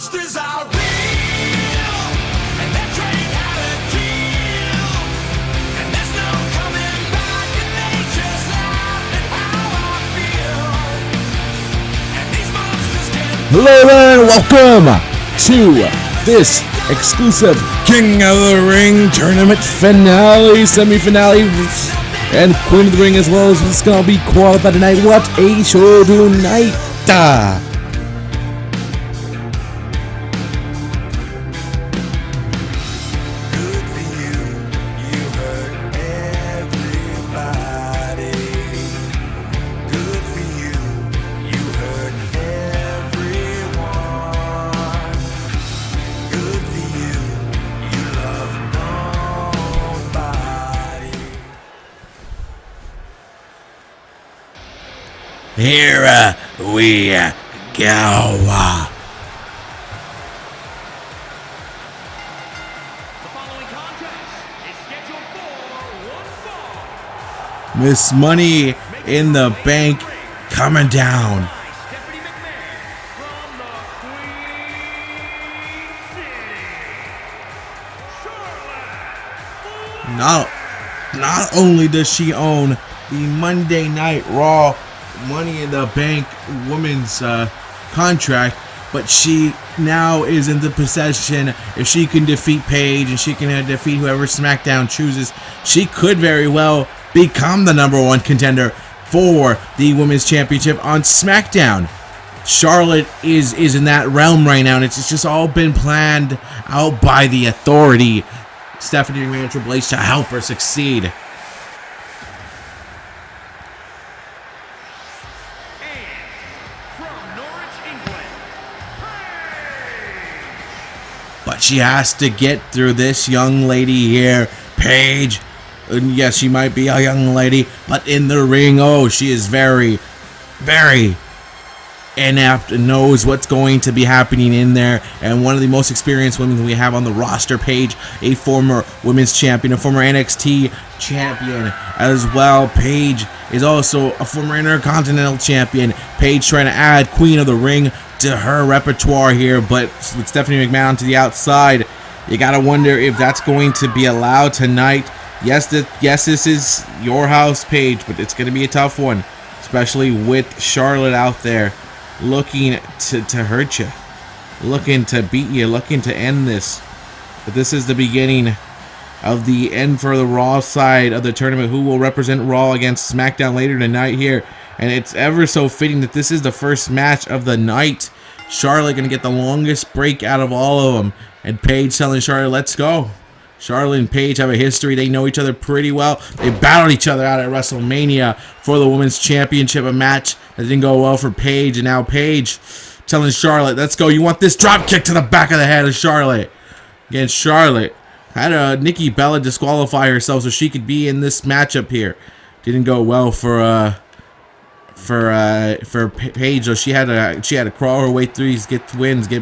monsters are real, and they're trained how to kill, and there's no coming back, and they just laugh at how I feel, and these monsters can... Hello and welcome to this exclusive King of the Ring tournament finale, semi-finale, and Queen of the Ring as well as what's going to be qualified tonight. What a show tonight! Good for you, you hurt everybody. Good for you, you hurt everyone. Good for you, you love nobody. Here we go. The following contest is scheduled for one fall. Miss Money in the Bank coming down. Stephanie McMahon from the Queen City, Charlotte. Not only does she own the Monday Night Raw Money in the Bank women's contract, but she now is in the possession. If she can defeat Paige and she can defeat whoever SmackDown chooses, she could very well become the #1 contender for the women's championship on SmackDown. Charlotte is in that realm right now, and it's just all been planned out by the Authority, Stephanie McMahon and Triple H, to help her succeed. From Norwich, England, But she has to get through this young lady here, Paige. And yes, she might be a young lady, but in the ring, oh, she is very, very inept and knows what's going to be happening in there. And one of the most experienced women we have on the roster, Paige, a former women's champion, a former NXT champion as well. Paige is also a former Intercontinental champion. Paige trying to add Queen of the Ring to her repertoire here, but with Stephanie McMahon to the outside, you gotta wonder if that's going to be allowed tonight. Yes, this is your house, Paige, but it's gonna be a tough one, especially with Charlotte out there looking to hurt you, looking to beat you, looking to end this. But this is the beginning of the end for the Raw side of the tournament. Who will represent Raw against SmackDown later tonight here? And it's ever so fitting that this is the first match of the night. Charlotte gonna get the longest break out of all of them, and Paige telling Charlotte, let's go. Charlotte and Paige have a history. They know each other pretty well. They battled each other out at WrestleMania for the Women's Championship, a match that didn't go well for Paige. And now Paige telling Charlotte, let's go. You want this drop kick to the back of the head of Charlotte. Again, Charlotte had Nikki Bella disqualify herself so she could be in this matchup here. Didn't go well for Paige, though. She had to crawl her way through these, get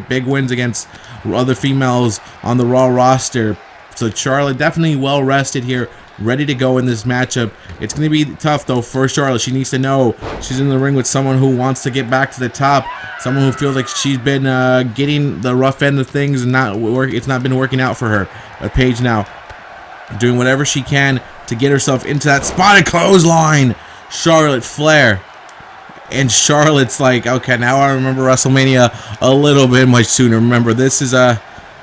big wins against other females on the Raw roster. So Charlotte definitely well rested here, ready to go in this matchup. It's going to be tough though for Charlotte. She needs to know she's in the ring with someone who wants to get back to the top, someone who feels like she's been getting the rough end of things and it's not been working out for her. But Paige now doing whatever she can to get herself into that spotted clothesline. Charlotte Flair. And Charlotte's like, okay, now I remember WrestleMania a little bit much sooner. Remember, this is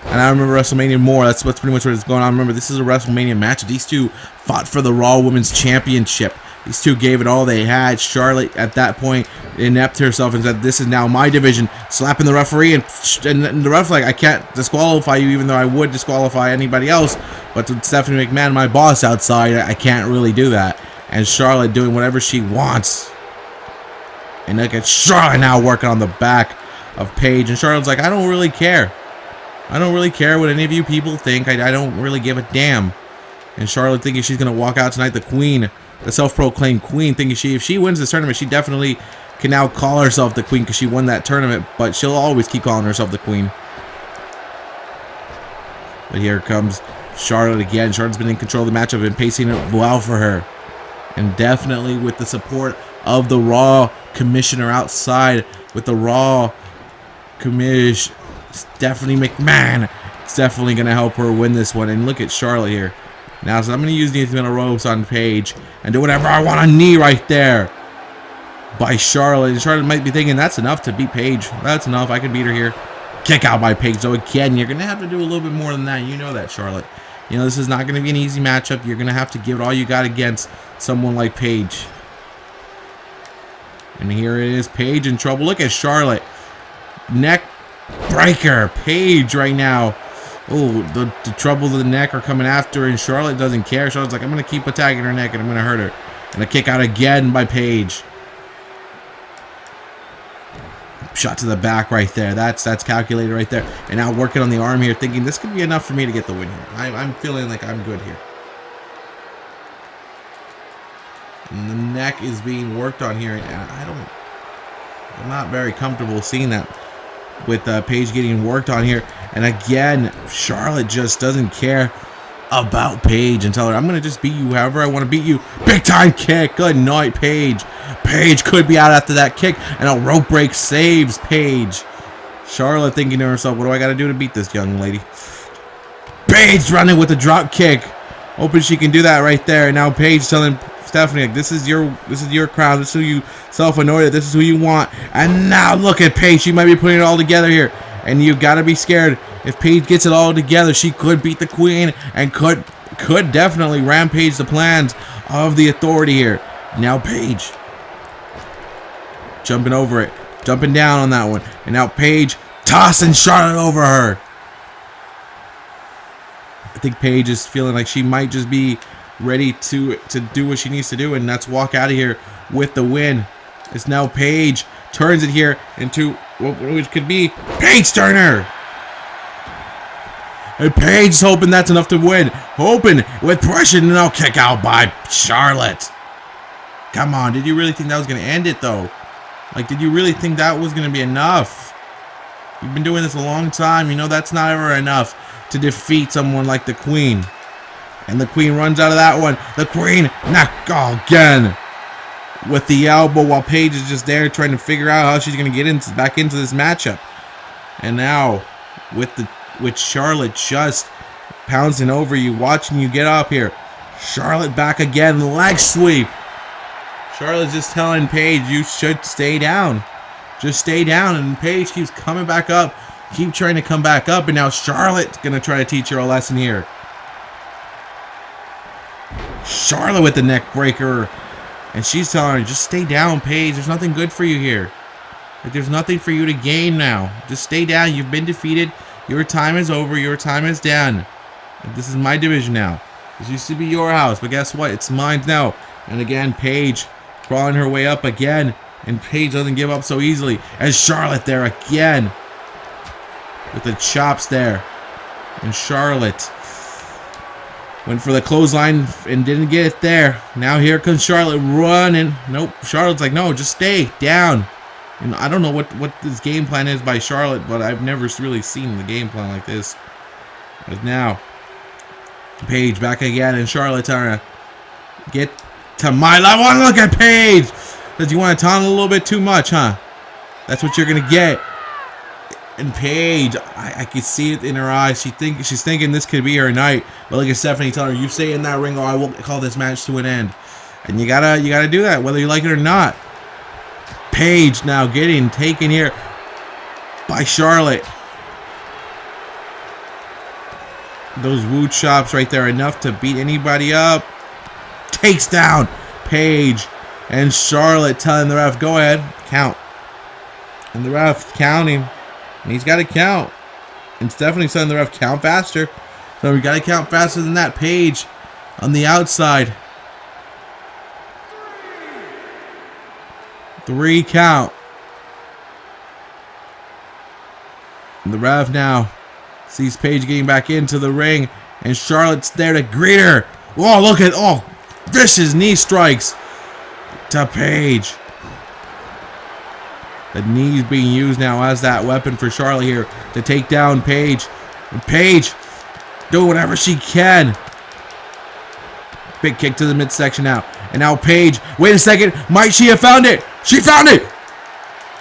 and I remember WrestleMania more. That's pretty much what is going on. Remember, this is a WrestleMania match. These two fought for the Raw Women's Championship. These two gave it all they had. Charlotte, at that point, inept herself and said, this is now my division. Slapping the referee, and the ref like, I can't disqualify you, even though I would disqualify anybody else. But with Stephanie McMahon, my boss outside, I can't really do that. And Charlotte doing whatever she wants. And look at Charlotte now working on the back of Paige. And Charlotte's like, I don't really care. I don't really care what any of you people think. I don't really give a damn. And Charlotte thinking she's going to walk out tonight, the queen, the self-proclaimed queen, thinking if she wins this tournament, she definitely can now call herself the queen because she won that tournament. But she'll always keep calling herself the queen. But here comes Charlotte again. Charlotte's been in control of the matchup and pacing it well for her. And definitely with the support of the Raw commissioner outside, with the Raw commish It's definitely McMahon. It's definitely going to help her win this one. And look at Charlotte here. Now, so I'm going to use these middle ropes on Paige and do whatever I want. A knee right there by Charlotte. And Charlotte might be thinking, that's enough to beat Paige. That's enough. I can beat her here. Kick out by Paige. So again, you're going to have to do a little bit more than that. You know that, Charlotte. You know, this is not going to be an easy matchup. You're going to have to give it all you got against someone like Paige. And here it is. Paige in trouble. Look at Charlotte. Neck breaker. Paige right now. Oh, the trouble of the neck are coming after her, and Charlotte doesn't care. Charlotte's like, I'm going to keep attacking her neck, and I'm going to hurt her. And a kick out again by Paige. Shot to the back right there. That's calculated right there. And now working on the arm here, thinking this could be enough for me to get the win here. I'm feeling like I'm good here. And the neck is being worked on here. And I'm not very comfortable seeing that with Paige getting worked on here. And again, Charlotte just doesn't care about Paige and tell her, I'm going to just beat you however I want to beat you. Big time kick. Good night, Paige. Paige could be out after that kick. And a rope break saves Paige. Charlotte thinking to herself, what do I got to do to beat this young lady? Paige running with a drop kick. Hoping she can do that right there. And now Paige telling Stephanie, like, this is your crowd. This is who you self-anointed. This is who you want. And now look at Paige. She might be putting it all together here. And you got to be scared. If Paige gets it all together, she could beat the Queen and could definitely rampage the plans of the Authority here. Now Paige jumping over it, jumping down on that one, and now Paige tossing Charlotte over her. I think Paige is feeling like she might just be ready to do what she needs to do, and that's walk out of here with the win. It's now Paige turns it here into which could be Paige Turner. And Paige's hoping that's enough to win. Hoping with pressure, and now kick out by Charlotte. Come on, did you really think that was going to end it, though? Like, did you really think that was going to be enough? You've been doing this a long time. You know that's not ever enough to defeat someone like the Queen. And the Queen runs out of that one. The Queen, again. With the elbow while Paige is just there trying to figure out how she's going to get back into this matchup. And now, with Charlotte just pouncing over you, watching you get up here. Charlotte back again, leg sweep. Charlotte's just telling Paige, you should stay down. Just stay down. And Paige keeps coming back up. Keep trying to come back up. And now Charlotte's going to try to teach her a lesson here. Charlotte with the neck breaker. And she's telling her, just stay down, Paige. There's nothing good for you here. Like, there's nothing for you to gain now. Just stay down. You've been defeated. Your time is over. Your time is done. This is my division now. This used to be your house, but guess what? It's mine now. And again, Paige crawling her way up again. And Paige doesn't give up so easily. And Charlotte there again. With the chops there. And Charlotte went for the clothesline and didn't get it there. Now here comes Charlotte running. Nope. Charlotte's like, no, just stay down. And I don't know what this game plan is by Charlotte, but I've never really seen the game plan like this. But now, Paige back again, and Charlotte trying to get to my level. And look at Paige! Does you want to taunt a little bit too much, huh? That's what you're going to get. And Paige, I can see it in her eyes. She's thinking this could be her night. But look at Stephanie telling her, you stay in that ring or I will call this match to an end. And you gotta do that, whether you like it or not. Paige now getting taken here by Charlotte. Those wood chops right there, enough to beat anybody up. Takes down Paige. And Charlotte telling the ref, go ahead, count. And the ref counting. And he's got to count. And Stephanie's telling the ref, count faster. So we got to count faster than that. Paige on the outside. 3 count. And the ref now sees Paige getting back into the ring. And Charlotte's there to greet her. Oh, look at, vicious knee strikes to Paige. The knee's being used now as that weapon for Charlotte here to take down Paige. And Paige doing whatever she can. Big kick to the midsection now. And now Paige, wait a second, might she have found it? She found it!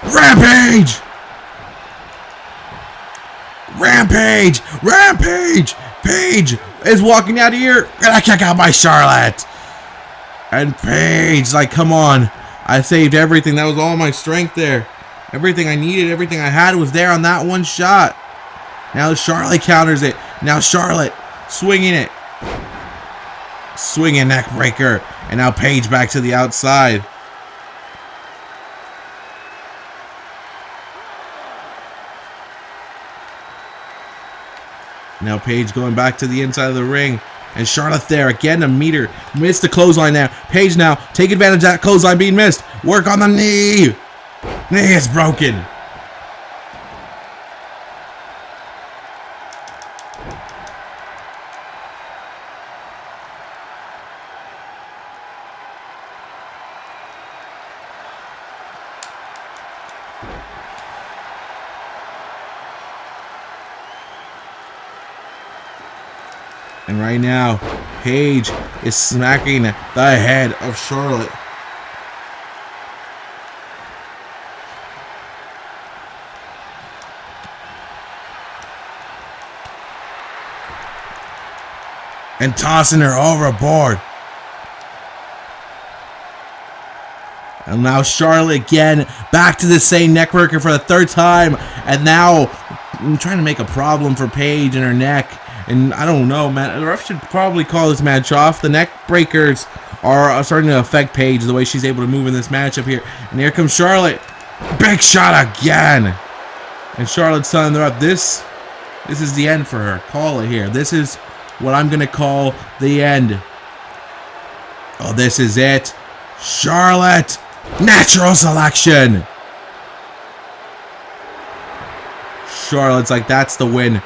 Rampage! Rampage! Rampage! Paige is walking out of here. Gonna kick out by Charlotte. And Paige, like, come on. I saved everything. That was all my strength there. Everything I needed, everything I had was there on that one shot. Now Charlotte counters it. Now Charlotte swinging it. Swinging neck breaker. And now Paige back to the outside. Now Paige going back to the inside of the ring. And Charlotte there again to meet her. Missed the clothesline now. Paige now take advantage of that clothesline being missed. Work on the knee. Knee is broken. And right now, Paige is smacking the head of Charlotte. And tossing her overboard. And now Charlotte again, back to the same neckbreaker for the third time. And now I'm trying to make a problem for Paige and her neck. And I don't know, man. The ref should probably call this match off. The neck breakers are starting to affect Paige, the way she's able to move in this matchup here. And here comes Charlotte. Big shot again. And Charlotte's telling the ref, this is the end for her. Call it here. This is what I'm going to call the end. Oh, this is it. Charlotte. Natural selection. Charlotte's like, that's the win.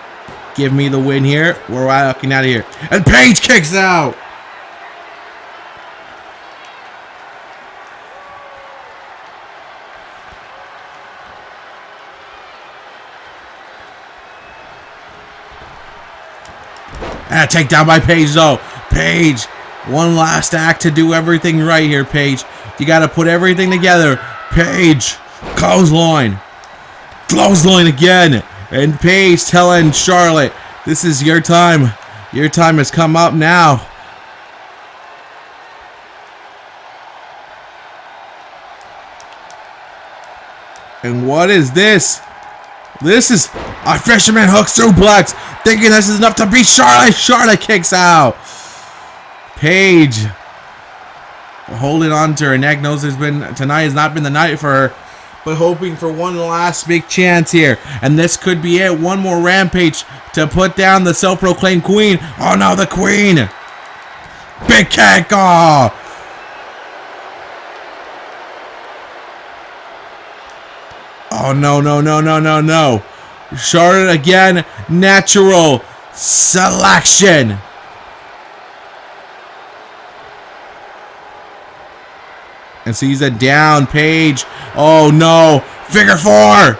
Give me the win here. We're walking out of here. And Paige kicks out. And a takedown by Paige, though. Paige, one last act to do everything right here, Paige. You got to put everything together. Paige, clothesline. Clothesline again. And Paige telling Charlotte, this is your time. Your time has come up now. And what is this? This is a fisherman hook suplex. Thinking this is enough to beat Charlotte. Charlotte kicks out. Paige holding on to her neck. Knows tonight has not been the night for her. But hoping for one last big chance here. And this could be it. One more rampage to put down the self-proclaimed queen. Oh no, the queen. Big kick. Oh. Oh no, no, no, no, no, no. Charlotte again. Natural selection. And sees a down Paige. Oh no. Figure four.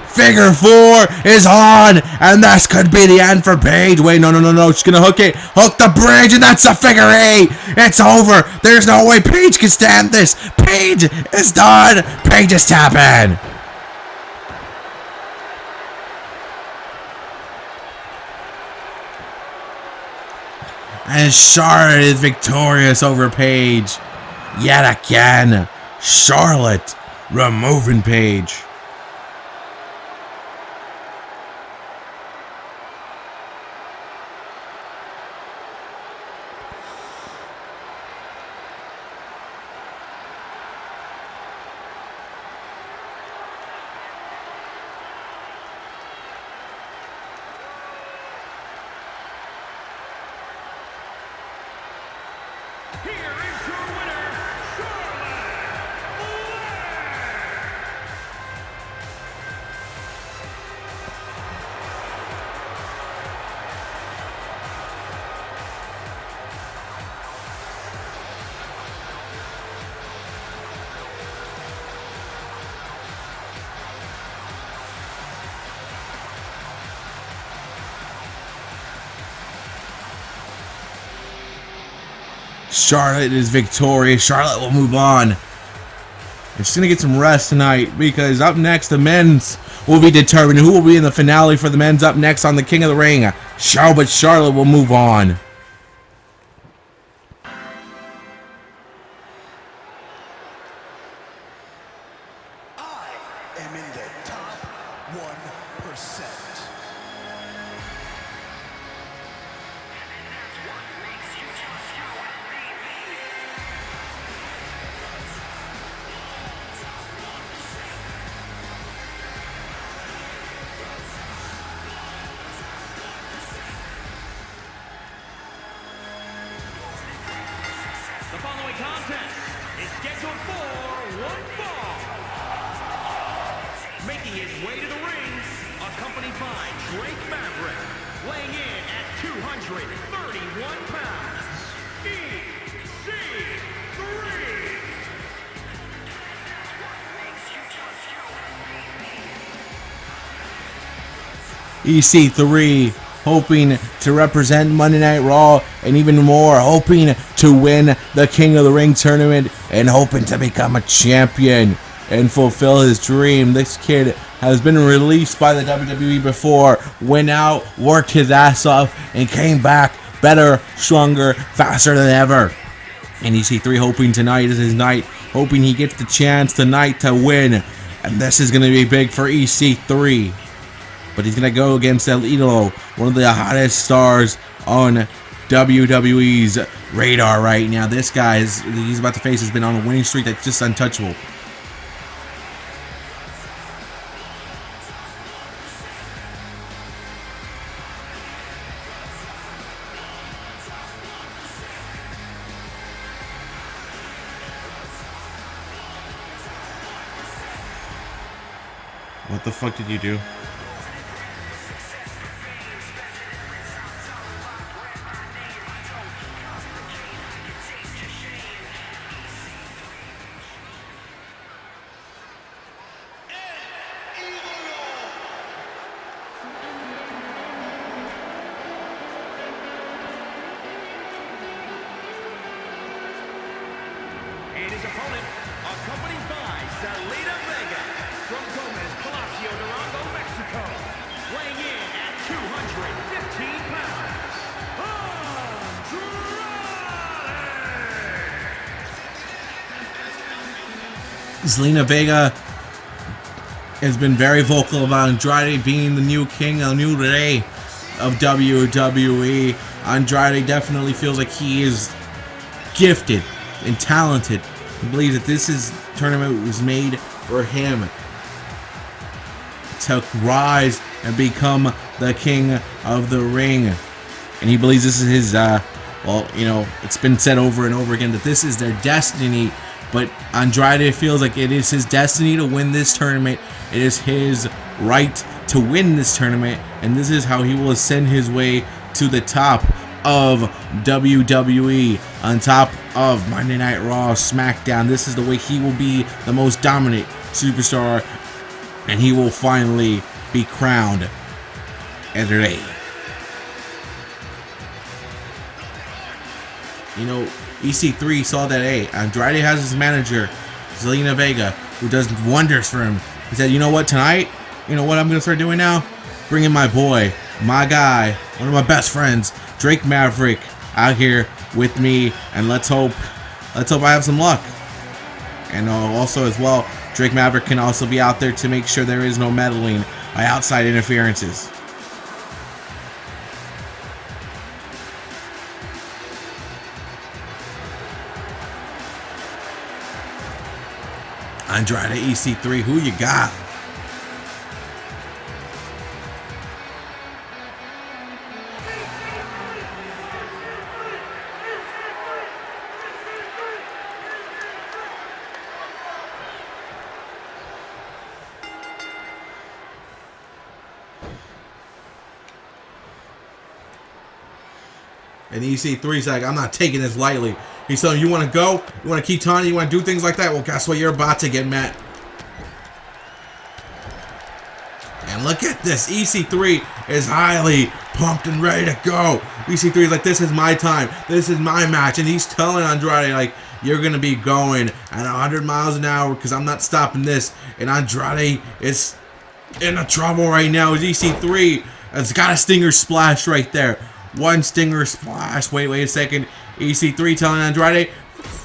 Figure four is on. And this could be the end for Paige. Wait, no, no, no, no. She's going to hook it. Hook the bridge. And that's a figure eight. It's over. There's no way Paige can stand this. Paige is done. Paige is tapping. And Charlotte is victorious over Paige. Yet again, Charlotte removing Paige. Here is your winner, Charlotte Flair. Charlotte is victorious. Charlotte will move on And she's going to get some rest tonight because up next, the men's will be determined. Who will be in the finale for the men's up next on the King of the Ring? Charlotte will move on. I am in the top 1%. The following contest is scheduled for one fall. Making his way to the ring, accompanied by Drake Maverick, weighing in at 231 pounds. EC3. EC3 hoping to represent Monday Night Raw, and even more hoping to win the King of the Ring tournament and hoping to become a champion and fulfill his dream. This kid has been released by the WWE before, went out, worked his ass off, and came back better, stronger, faster than ever. And EC3 hoping tonight is his night, hoping he gets the chance tonight to win. And this is going to be big for EC3. But he's going to go against El Idolo, one of the hottest stars on WWE's radar right now. This guy, he's about to face, has been on a winning streak that's just untouchable. What the fuck did you do? And his opponent, accompanied by Zelina Vega from Gomez, Palacio, Durango, Mexico, weighing in at 215 pounds, Andrade! Zelina Vega has been very vocal about Andrade being the new king, the new day of WWE. Andrade definitely feels like he is gifted and talented. He believes that this tournament was made for him to rise and become the king of the ring. And he believes this is his, it's been said over and over again that this is their destiny. But Andrade feels like it is his destiny to win this tournament. It is his right to win this tournament. And this is how he will ascend his way to the top of WWE, on top of Monday Night Raw, SmackDown. This is the way he will be the most dominant superstar, and he will finally be crowned Andrade. You know, EC3 saw that, hey, Andrade has his manager, Zelina Vega, who does wonders for him. He said, you know what, tonight, you know what I'm going to start doing now? Bringing my boy, my guy, one of my best friends, Drake Maverick, out here with me, and let's hope I have some luck. And also as well, Drake Maverick can also be out there to make sure there is no meddling by outside interferences. Andrade, EC3, who you got? And EC3's like, I'm not taking this lightly. He's telling you want to go? You want to keep taunting? You want to do things like that? Well, guess what? You're about to get met. And look at this. EC3 is highly pumped and ready to go. EC3 is like, this is my time. This is my match. And he's telling Andrade, like, you're going to be going at 100 miles an hour because I'm not stopping this. And Andrade is in trouble right now. EC3 has got a stinger splash right there. One stinger splash. Wait a second. EC3 telling Andrade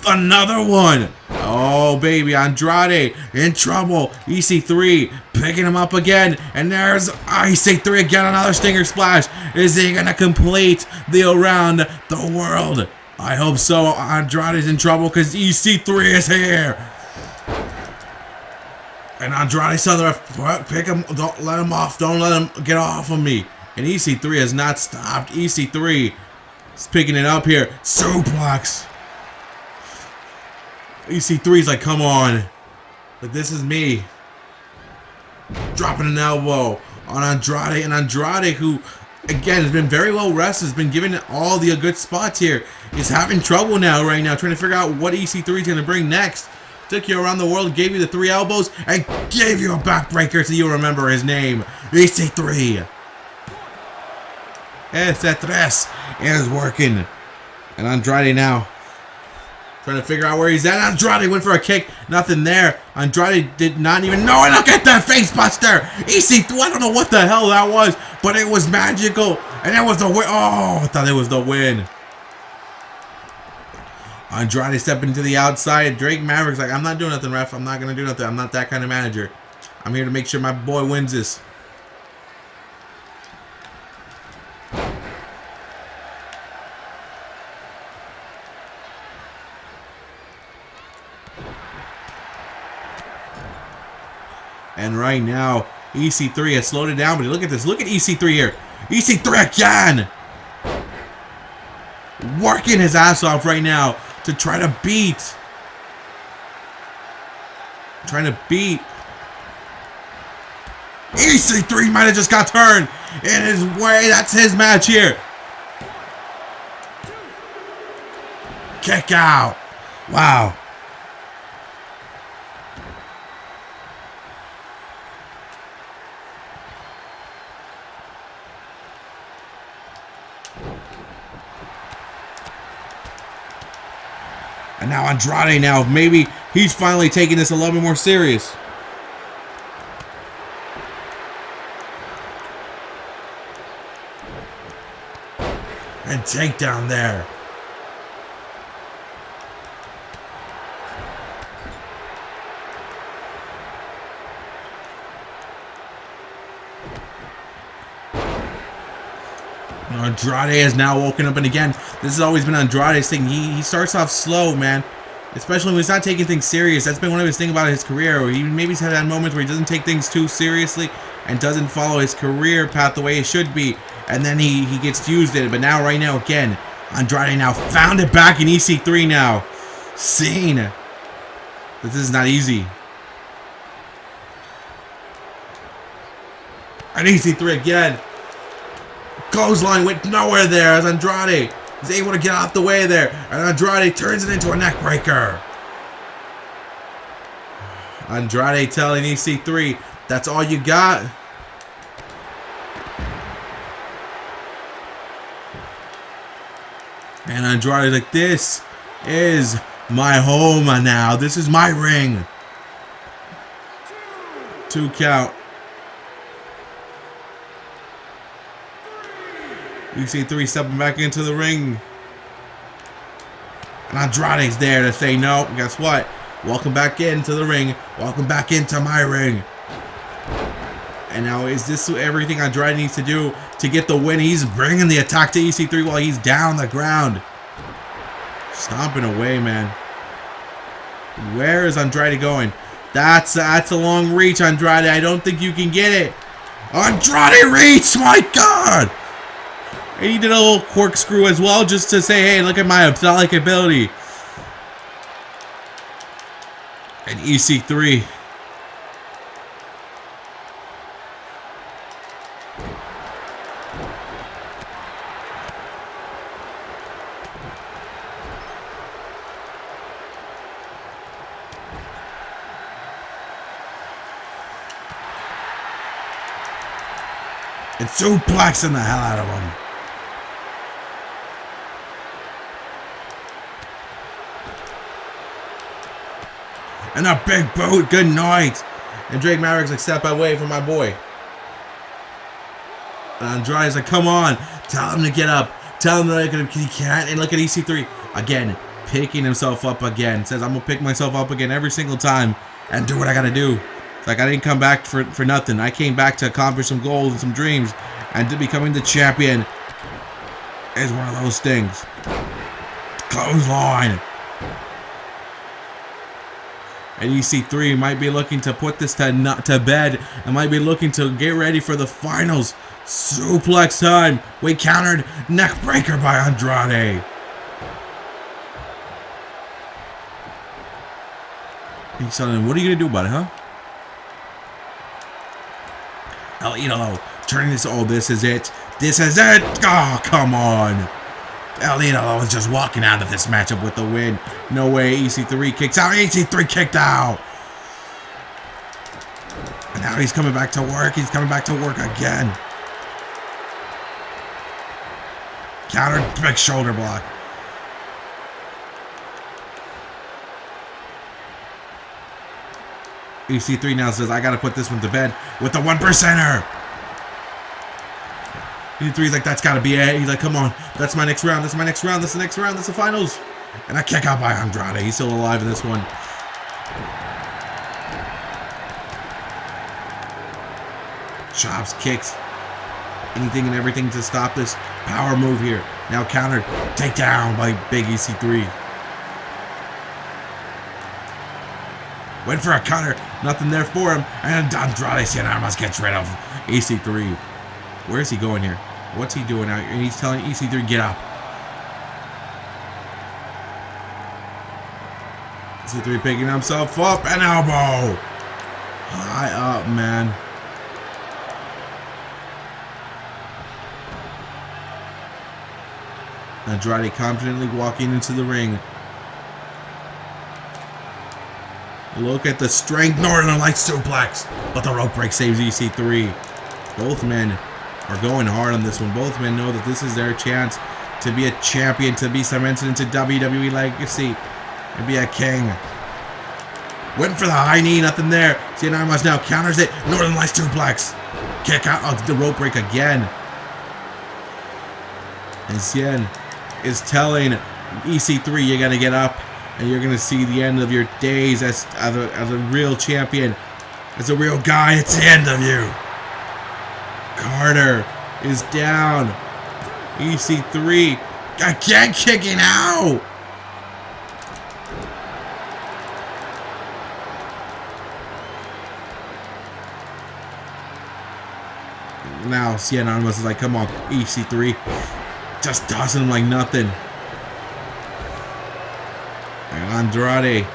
another one. Oh, baby. Andrade in trouble. EC3 picking him up again. And there's EC3 again. Another stinger splash. Is he going to complete the around the world? I hope so. Andrade's in trouble because EC3 is here. And Andrade saw the ref, pick him, don't let him off, don't let him get off of me. And EC3 has not stopped. EC3 is picking it up here. Suplex. EC3's like, come on. Like, this is me. Dropping an elbow on Andrade. And Andrade, who, again, has been very well rested, has been given all the good spots here, is having trouble now, right now, trying to figure out what EC3 is going to bring next. Took you around the world, gave you the 3 elbows, and gave you a backbreaker so you remember his name. EC3. EC3 is working. And Andrade now trying to figure out where he's at. Andrade went for a kick. Nothing there. Andrade did not even know. And look at that face buster. EC3, I don't know what the hell that was, but it was magical. And that was the win. Oh, I thought it was the win. Andrade stepping to the outside. Drake Maverick's like, I'm not doing nothing, ref. I'm not going to do nothing. I'm not that kind of manager. I'm here to make sure my boy wins this. And right now, EC3 has slowed it down. But look at this. Look at EC3 here. EC3 again. Working his ass off right now to try to beat. Trying to beat. EC3 might have just got turned in his way. That's his match here. Kick out. Wow. And now Andrade now, maybe he's finally taking this a little bit more serious. And takedown there. Andrade has now woken up, and again, this has always been Andrade's thing. He starts off slow, man. Especially when he's not taking things serious. That's been one of his things about his career. Maybe he's had that moment where he doesn't take things too seriously and doesn't follow his career path the way it should be. And then he gets used in it. But now, right now, again, Andrade now found it back in EC3 now. Seeing that this is not easy. And EC3 again. Clothesline went nowhere there as Andrade is able to get out the way there. And Andrade turns it into a neck breaker. Andrade telling EC3, that's all you got? And Andrade like, this is my home now. This is my ring. 2 count. EC3 stepping back into the ring. And Andrade's there to say, no, guess what? Welcome back into the ring. Welcome back into my ring. And now is this everything Andrade needs to do to get the win? He's bringing the attack to EC3 while he's down the ground. Stomping away, man. Where is Andrade going? That's a long reach, Andrade. I don't think you can get it. Andrade reach, my God. And he did a little corkscrew as well, just to say, hey, look at my athletic ability. And EC3. And suplexing the hell out of him. and a big boot. Good night. And Drake Maverick's like, step away from my boy. And Andrade's like, come on, tell him to get up. Tell him that he can't. And look at EC3 again, picking himself up again. Says, I'm gonna pick myself up again every single time and do what I gotta do. It's like, I didn't come back for nothing. I came back to accomplish some goals and some dreams, and to becoming the champion is one of those things. Clothesline. And EC3 might be looking to put this to bed, and might be looking to get ready for the finals. Suplex time. We countered. Neck breaker by Andrade. He's telling him, what are you going to do about it, huh? El Idolo turning this. Oh, this is it. This is it. Oh, come on. El Idolo is just walking out of this matchup with the win. No way. EC3 kicks out. EC3 kicked out. And now he's coming back to work. He's coming back to work again. Counter, big shoulder block. EC3 now says, I gotta put this one to bed with the 1%er. EC3's like, that's gotta be it. He's like, come on, that's my next round. That's my next round. That's the next round. That's the finals. And a kick out by Andrade. He's still alive in this one. Chops, kicks, anything and everything to stop this power move here. Now countered, takedown by big EC3. Went for a counter, nothing there for him, and Andrade Cien Almas gets rid of EC3. Where's he going here? What's he doing out here? And he's telling EC3, get up. EC3 picking himself up, an elbow. High up, man. Andrade confidently walking into the ring. Look at the strength. Northern Lights suplex. But the rope break saves EC3. Both men are going hard on this one. Both men know that this is their chance to be a champion, to be cemented into WWE legacy, and be a king. Went for the high knee. Nothing there. Cien Almas now counters it. Northern Lights suplex. Kick out of the rope break again. And Cien is telling EC3, you gotta get up, and you're gonna see the end of your days as a real champion, as a real guy. It's the end of you. Carter is down. EC3 again kicking out. Now Cien Almas is like, come on, EC3. Just tossing him like nothing. And Andrade.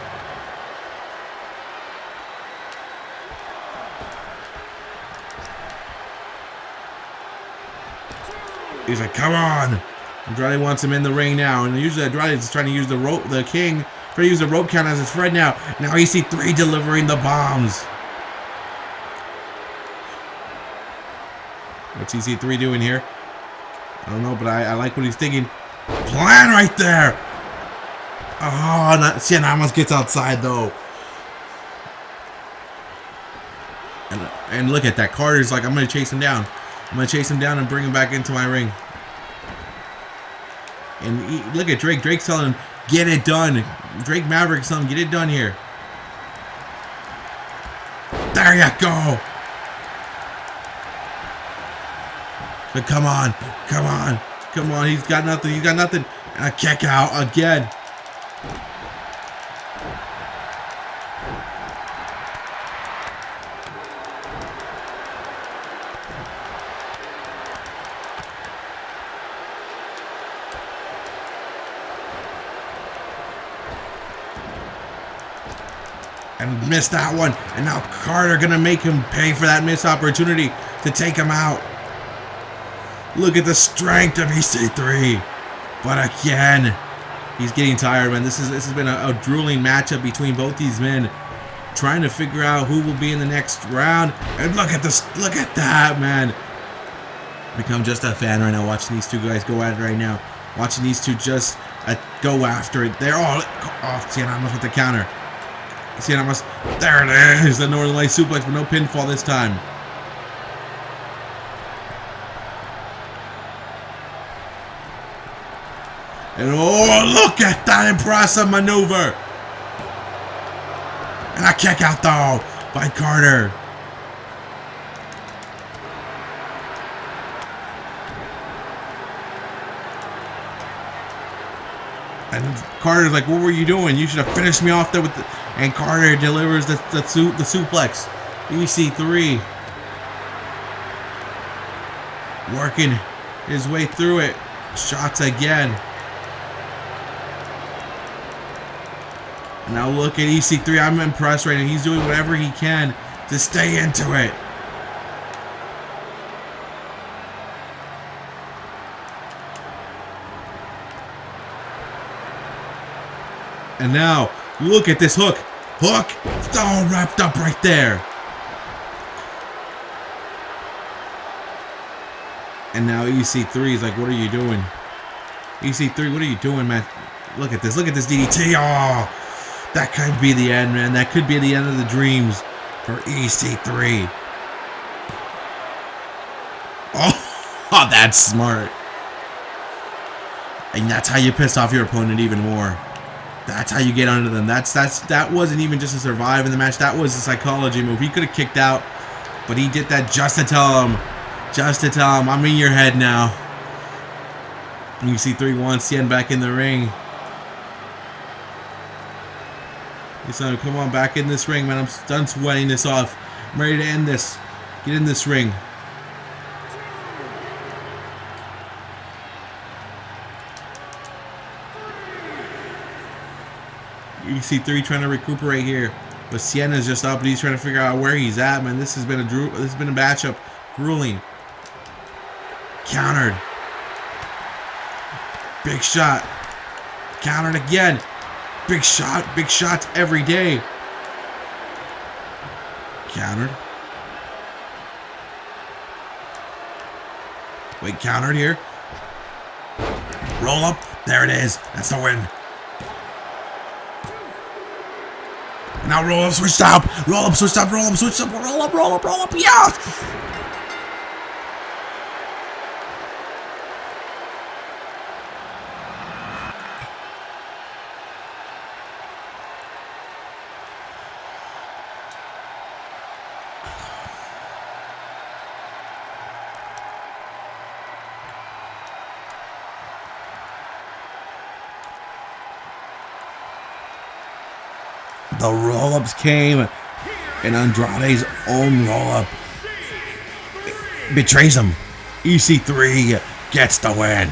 He's like, come on. Andrade wants him in the ring now. And usually Andrade is trying to use the rope, the king, trying to use the rope count as his friend now. Now EC3 delivering the bombs. What's EC3 doing here? I don't know, but I like what he's thinking. Plan right there. Oh, Cien Almas gets outside though. And look at that. Carter's like, I'm gonna chase him down. I'm gonna chase him down and bring him back into my ring. And look at Drake. Drake's telling him, get it done. Drake Maverick's telling him, get it done here. There you go. But come on, come on, come on. He's got nothing. He's got nothing. And a kick out again. And missed that one. And now Carter gonna make him pay for that missed opportunity to take him out. Look at the strength of EC3. But again, he's getting tired, man. This has been a drooling matchup between both these men, trying to figure out who will be in the next round. And look at this, look at that, man. Become just a fan right now, watching these two guys go at it right now. Watching these two just go after it. They're all off. Cien Almas with the counter. Sienna must. There it is. The Northern Light suplex, but no pinfall this time. And oh, look at that impressive maneuver. And a kick out though by Carter. And Carter's like, what were you doing? You should have finished me off there with the... And Carter delivers the suplex. EC3. Working his way through it. Shots again. Now look at EC3. I'm impressed right now. He's doing whatever he can to stay into it. And now, look at this hook. Hook! It's all wrapped up right there. And now EC3 is like, what are you doing? EC3, what are you doing, man? Look at this. Look at this DDT. Oh, that could be the end, man. That could be the end of the dreams for EC3. Oh, that's smart. And that's how you piss off your opponent even more. That's how you get under them. That wasn't even just to survive in the match. That was a psychology move. He could have kicked out, but he did that just to tell him, I'm in your head now. And you see 3-1, Cien back in the ring. He's like, come on, back in this ring, man. I'm done sweating this off. I'm ready to end this. Get in this ring. EC3 trying to recuperate here, but Sienna's just up and he's trying to figure out where he's at, man. This has been a matchup, grueling. Countered. Big shot. Countered again. Big shots every day. Countered. Wait, countered here. Roll up. There it is. That's the win. Now roll up, switch up, roll up, switch up, roll up, switch up, roll up, roll up, roll up, yes! The roll-ups came, and Andrade's own roll-up betrays him. EC3 gets the win.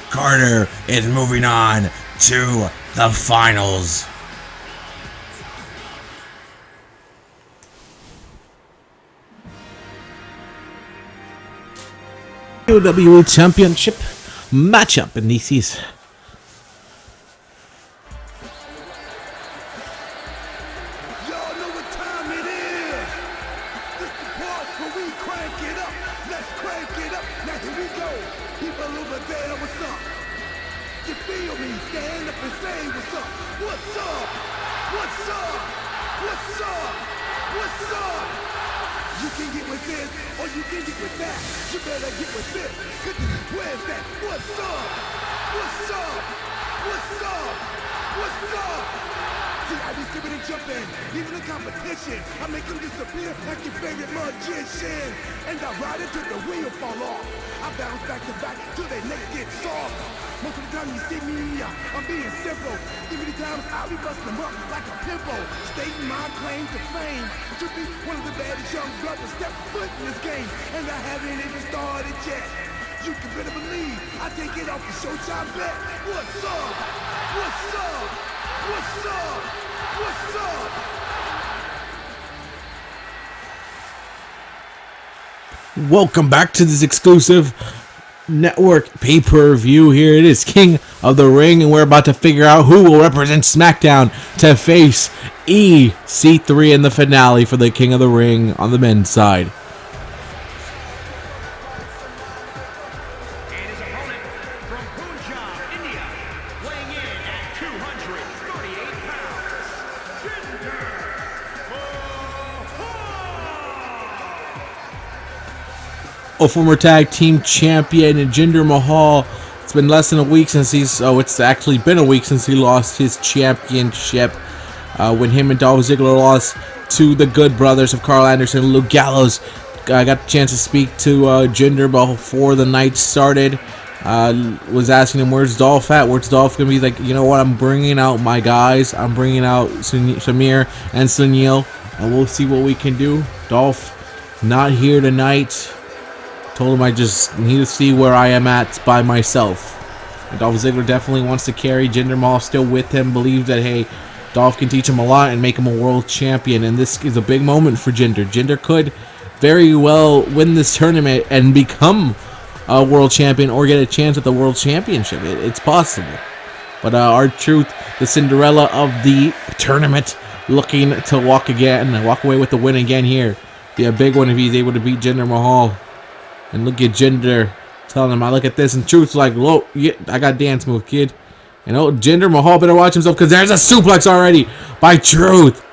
Carter is moving on to the finals. WWE Championship matchup, and this is Y'all know what time it is. This the part where we crank it up. Let's crank it up. Now here we go. People over there, what's up? You feel me? Stand up and say what's up. What's up? What's up? What's up? What's up? You can get with this, or you can get with that. You better get with this, cause this is where's that? What's up? What's up? What's up? What's up? See, I just give it a jump in, even the competition. I make them disappear like your favorite magician. And I ride it till the wheel fall off. I bounce back to back till they neck get soft. Most of the time you see me, I'm being simple. Even the times I'll be busting them up like a pimple. Stating my claim to fame, to be one of the baddest young brothers step foot in this game. And I haven't even started yet. You can better believe I take it off the Showtime bet. What's up? What's up? What's up? What's up? Welcome back to this exclusive network pay-per-view. Here it is, King of the Ring, and we're about to figure out who will represent SmackDown to face EC3 in the finale for the King of the Ring on the men's side. And his opponent from Punjab, India, weighing in at 238 pounds, Jinder Mahal. A former tag team champion, Jinder Mahal. It's been less than a week since it's actually been a week since he lost his championship when him and Dolph Ziggler lost to the Good Brothers of Carl Anderson and Luke Gallows. I got the chance to speak to Jinder before the night started. Was asking him, where's Dolph at? Where's Dolph gonna be? Like, you know what? I'm bringing out my guys. I'm bringing out Samir and Sunil, and we'll see what we can do. Dolph not here tonight. Told him I just need to see where I am at by myself. And Dolph Ziggler definitely wants to carry Jinder Mahal still with him. Believes that, hey, Dolph can teach him a lot and make him a world champion. And this is a big moment for Jinder. Jinder could very well win this tournament and become a world champion or get a chance at the world championship. It's possible. But R-Truth, the Cinderella of the tournament, looking to walk away with the win again here. Be a big one if he's able to beat Jinder Mahal. And look at Jinder telling him, I look at this, and Truth's like, look, yeah, I got dance move, kid. And oh, Jinder Mahal better watch himself, because there's a suplex already by Truth.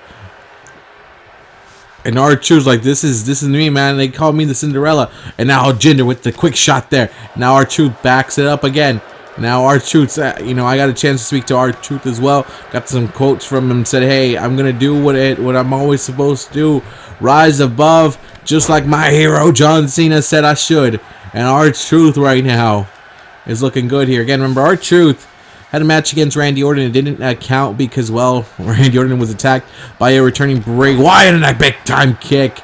And R-Truth's like, this is me, man. They called me the Cinderella. And now Jinder with the quick shot there. Now R-Truth backs it up again. Now R-Truth's, I got a chance to speak to R-Truth as well. Got some quotes from him. Said, hey, I'm going to do what I'm always supposed to do. Rise above, just like my hero John Cena said I should. And R-Truth right now is looking good here. Again, remember, R-Truth had a match against Randy Orton. It didn't count because, well, Randy Orton was attacked by a returning Bray Wyatt and a big-time kick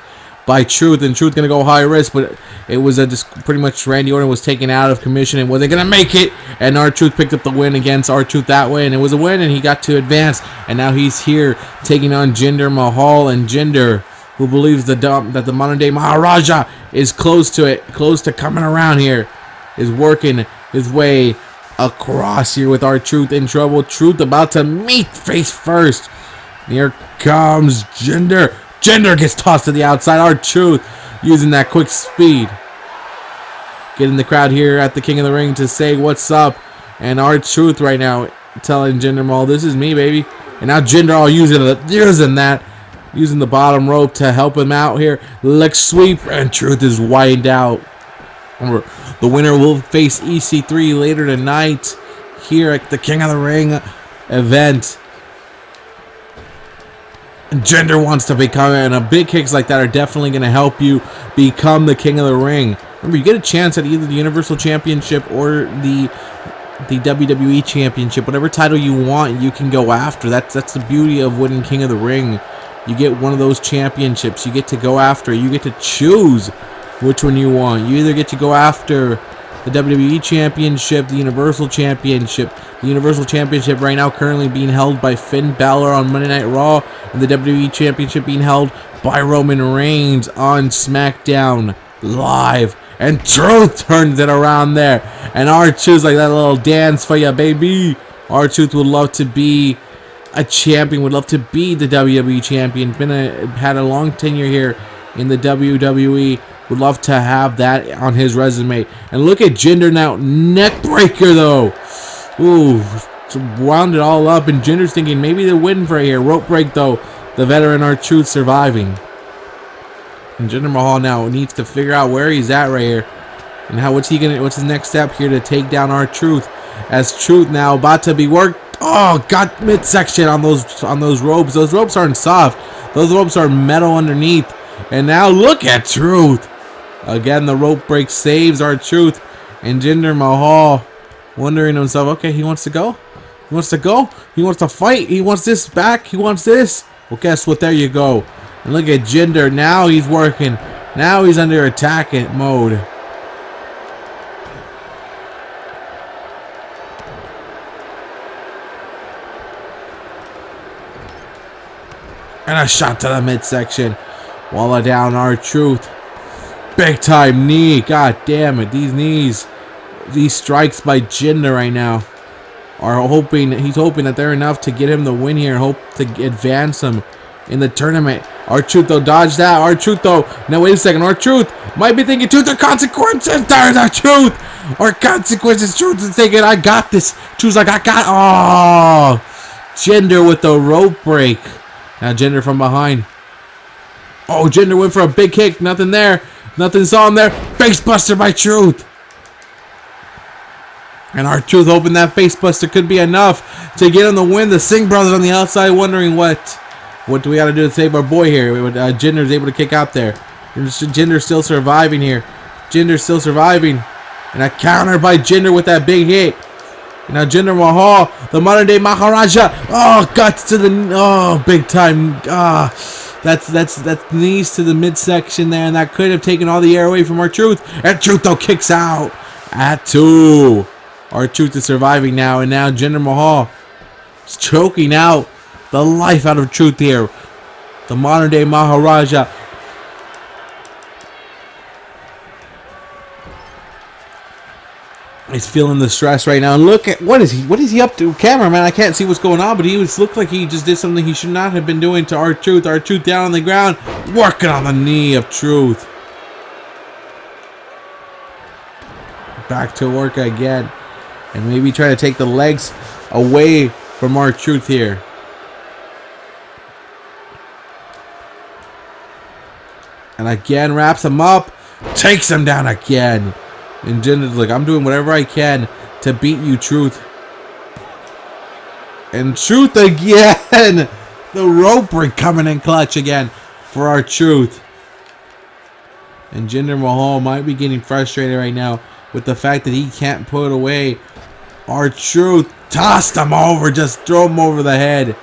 by Truth. And Truth going to go high risk, but it was just pretty much Randy Orton was taken out of commission and wasn't going to make it. And R-Truth picked up the win against R-Truth that way. And it was a win, and he got to advance. And now he's here taking on Jinder Mahal. And Jinder, who believes that the modern-day Maharaja is close to coming around here, is working his way across here with R-Truth in trouble. Truth about to meet face first. Here comes Jinder. Jinder gets tossed to the outside. R-Truth using that quick speed. Getting the crowd here at the King of the Ring to say what's up. And R-Truth right now telling Jinder Mahal, this is me, baby. And now Jinder all using that. Using the bottom rope to help him out here. Leg sweep, and Truth is wiped out. Remember, the winner will face EC3 later tonight here at the King of the Ring event. Jinder wants to become it, and big kicks like that are definitely going to help you become the King of the Ring. Remember, you get a chance at either the Universal Championship or the WWE Championship. Whatever title you want, you can go after. That's the beauty of winning King of the Ring. You get one of those championships. You get to go after. You get to choose which one you want. You either get to go after the WWE Championship, the Universal Championship. The Universal Championship right now currently being held by Finn Balor on Monday Night Raw, and the WWE Championship being held by Roman Reigns on SmackDown Live. And Truth turns it around there. And R-Truth's like, that little dance for you, baby. R-Truth would love to be a champion, would love to be the WWE champion. Had a long tenure here in the WWE. Would love to have that on his resume. And look at Jinder now. Neck breaker, though. Ooh, wound it all up. And Jinder's thinking maybe the win for here. Rope break, though. The veteran R-Truth surviving. And Jinder Mahal now needs to figure out where he's at right here. And what's his next step here to take down R-Truth. As Truth now about to be worked. Oh, got midsection on those ropes. Those ropes aren't soft. Those ropes are metal underneath. And now look at Truth. Again, the rope break saves R-Truth. And Jinder Mahal wondering himself, okay, he wants to go? He wants to go? He wants to fight? He wants this back? He wants this? Well, guess what? There you go. And look at Jinder. Now he's working. Now he's under attack mode. And a shot to the midsection. Walla down R-Truth. Big time knee. God damn it. These knees. These strikes by Jinder right now are hoping. He's hoping that they're enough to get him the win here. Hope to advance him in the tournament. R-Truth though. Dodge that. R-Truth though. Now wait a second. R-Truth might be thinking Truth or consequences. There's a Truth. Or consequences. Truth is thinking I got this. Truth's like I got. Oh. Jinder with the rope break. Now Jinder from behind. Oh, Jinder went for a big kick. Nothing there. Nothing's on there. Facebuster by Truth. And R-Truth hoping that facebuster could be enough to get him the win. The Singh brothers on the outside wondering what do we got to do to save our boy here. Jinder's able to kick out there. Jinder's still surviving here. Jinder's still surviving. And a counter by Jinder with that big hit. And now Jinder Mahal, the modern day Maharaja. Oh, guts to the big time. That's knees to the midsection there, and that could have taken all the air away from R-Truth. And Truth though kicks out at 2. R-Truth is surviving now, and now Jinder Mahal is choking out the life out of Truth here. The modern day Maharaja. He's feeling the stress right now. And look at what is he up to? Cameraman, I can't see what's going on, but he looked like he just did something he should not have been doing to R-Truth. R-Truth down on the ground, working on the knee of Truth. Back to work again. And maybe try to take the legs away from R-Truth here. And again wraps him up, takes him down again. And Jinder's like, I'm doing whatever I can to beat you, Truth. And Truth again. The rope break coming in clutch again for R-Truth. And Jinder Mahal might be getting frustrated right now with the fact that he can't put away R-Truth. Tossed him over. Just throw him over the head.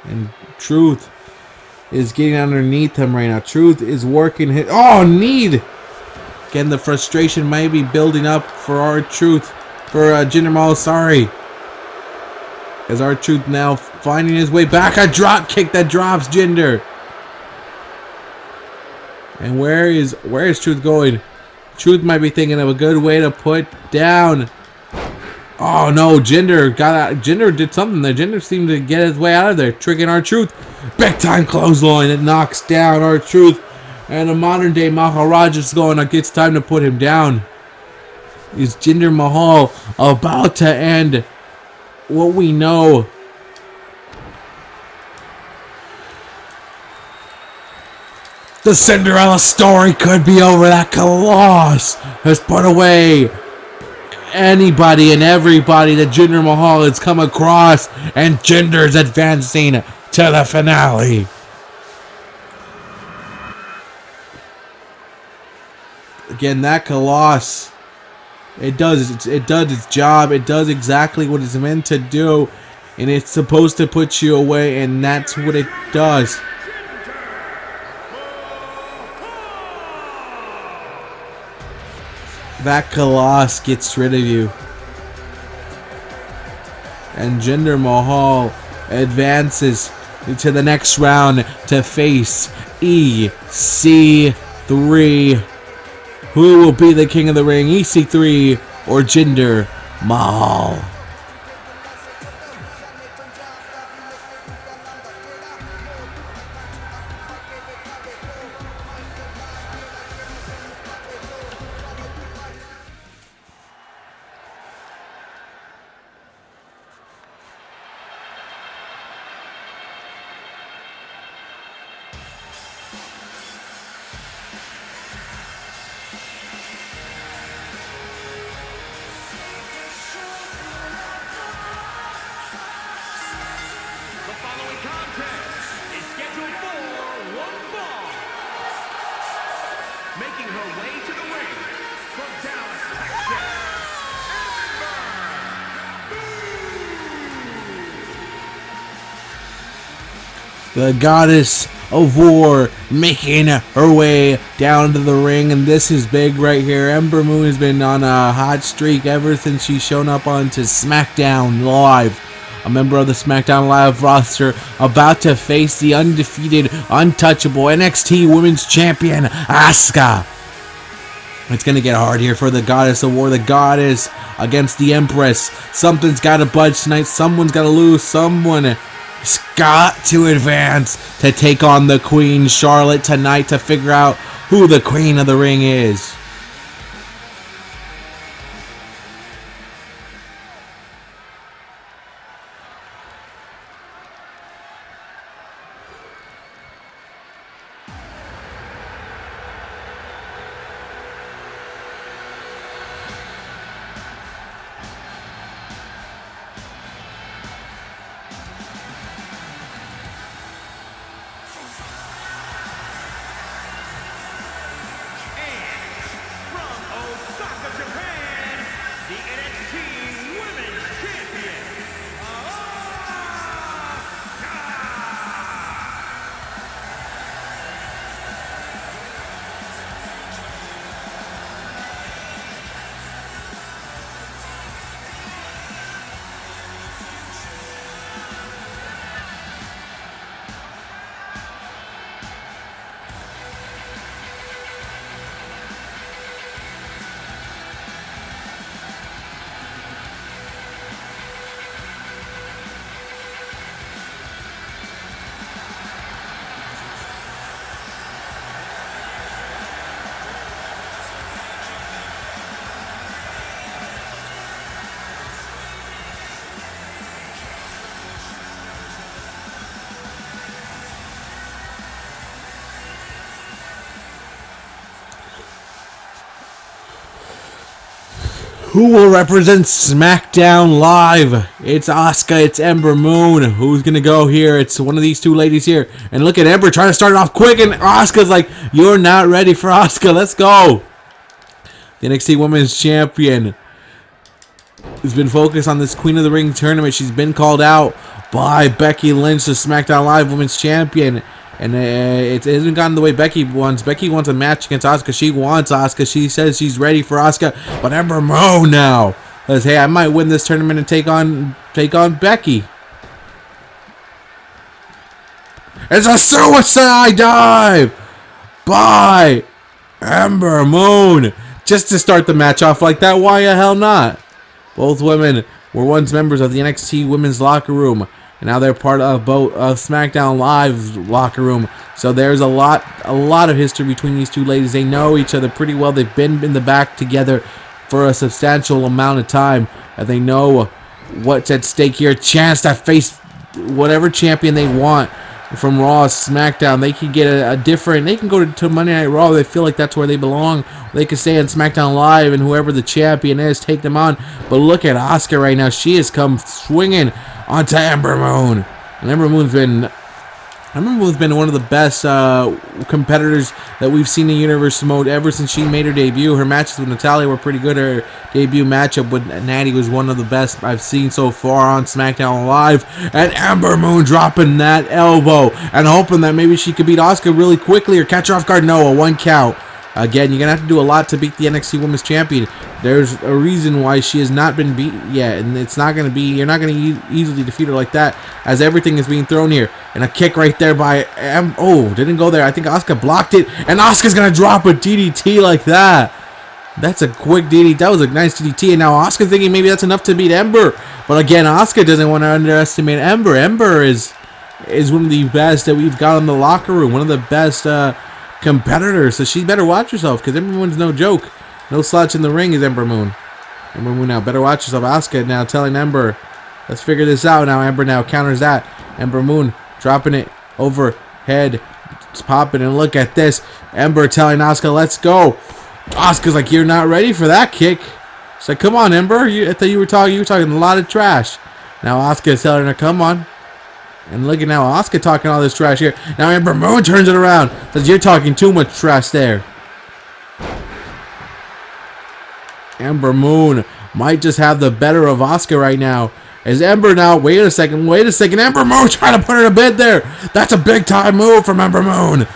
And Truth is getting underneath him right now. Truth is working his... Oh, need! Again, the frustration might be building up for R-Truth. For Jinder Mahal, sorry. As R-Truth now finding his way back. A drop kick that drops Jinder. And where is Truth going? Truth might be thinking of a good way to put down... Oh no, Jinder got out. Jinder did something there. Jinder seemed to get his way out of there, tricking R-Truth. Big time clothesline that knocks down R-Truth. And the modern day Maharaja is going, like, it's time to put him down. Is Jinder Mahal about to end what we know? The Cinderella story could be over. That Colossus has put away anybody and everybody that Jinder Mahal has come across, and Jinder's advancing to the finale. Again, that Colossus, it does its job. It does exactly what it's meant to do, and it's supposed to put you away, and that's what it does. That Colossus gets rid of you. And Jinder Mahal advances to the next round to face EC3. Who will be the king of the ring, EC3 or Jinder Mahal? The following contest is scheduled for one fall. Making her way to the ring from Dallas, Texas, The goddess of war making her way down to the ring, and this is big right here. Ember Moon has been on a hot streak ever since she's shown up onto SmackDown Live a member of the SmackDown Live roster, about to face the undefeated, untouchable NXT Women's Champion, Asuka. It's going to get hard here for the Goddess of War, the Goddess against the Empress. Something's got to budge tonight. Someone's got to lose. Someone has got to advance to take on the Queen, Charlotte, tonight to figure out who the Queen of the Ring is. From Osaka, Japan, the NXT Women's Champion, Who will represent SmackDown Live? It's Asuka, it's Ember Moon. Who's gonna go here? It's one of these two ladies here. And look at Ember trying to start it off quick, and Asuka's like, you're not ready for Asuka, let's go. The NXT Women's Champion has been focused on this Queen of the Ring tournament. She's been called out by Becky Lynch, the SmackDown Live Women's Champion. And it hasn't gotten the way Becky wants. Becky wants a match against Asuka. She wants Asuka. She says she's ready for Asuka. But Ember Moon now says, hey, I might win this tournament and take on Becky. It's a suicide dive by Ember Moon. Just to start the match off like that, why the hell not? Both women were once members of the NXT Women's Locker Room. And now they're part of both SmackDown Live's locker room. So there's a lot of history between these two ladies. They know each other pretty well. They've been in the back together for a substantial amount of time. And they know what's at stake here. A chance to face whatever champion they want from Raw, SmackDown. They can get a different. They can go to Monday Night Raw. They feel like that's where they belong. They can stay on SmackDown Live, and whoever the champion is, take them on. But look at Asuka right now. She has come swinging onto Ember Moon. And Ember Moon's been one of the best competitors that we've seen in Universe Mode ever since she made her debut. Her matches with Natalya were pretty good. Her debut matchup with Natty was one of the best I've seen so far on SmackDown Live. And Ember Moon dropping that elbow and hoping that maybe she could beat Asuka really quickly or catch her off guard. No, a 1 count. Again, you're going to have to do a lot to beat the NXT Women's Champion. There's a reason why she has not been beat yet, and it's not going to be, you're not going to easily defeat her like that, as everything is being thrown here. And a kick right there by, didn't go there. I think Asuka blocked it, and Asuka's going to drop a DDT like that. That's a quick DDT. That was a nice DDT, and now Asuka's thinking maybe that's enough to beat Ember. But again, Asuka doesn't want to underestimate Ember. Ember is one of the best that we've got in the locker room, one of the best competitors, so she better watch herself, because Ember Moon's no joke. No slouch in the ring is Ember Moon. Ember Moon now better watch yourself. Asuka now telling Ember, let's figure this out now. Ember now counters that. Ember Moon dropping it overhead. It's popping, and look at this. Ember telling Asuka, let's go. Asuka's like, you're not ready for that kick. She's like, come on, Ember. I thought you were talking a lot of trash. Now Asuka's telling her, come on. And look at now, Asuka talking all this trash here. Now Ember Moon turns it around. Says, you're talking too much trash there. Ember Moon might just have the better of Asuka right now. As Ember now, wait a second. Ember Moon trying to put her to bed there. That's a big time move from Ember Moon.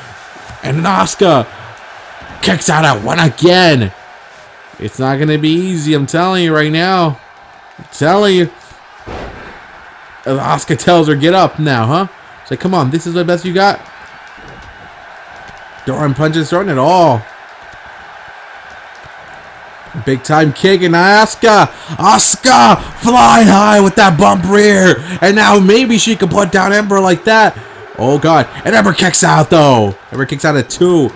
And Asuka kicks out at 1 again. It's not going to be easy, I'm telling you right now. I'm telling you. Asuka tells her, get up now, huh? She's like, come on, this is the best you got? Doran punches, throwing it all. Big time kick, and Asuka flying high with that bump rear. And now maybe she can put down Ember like that. Oh, God. And Ember kicks out, though. Ember kicks out at 2.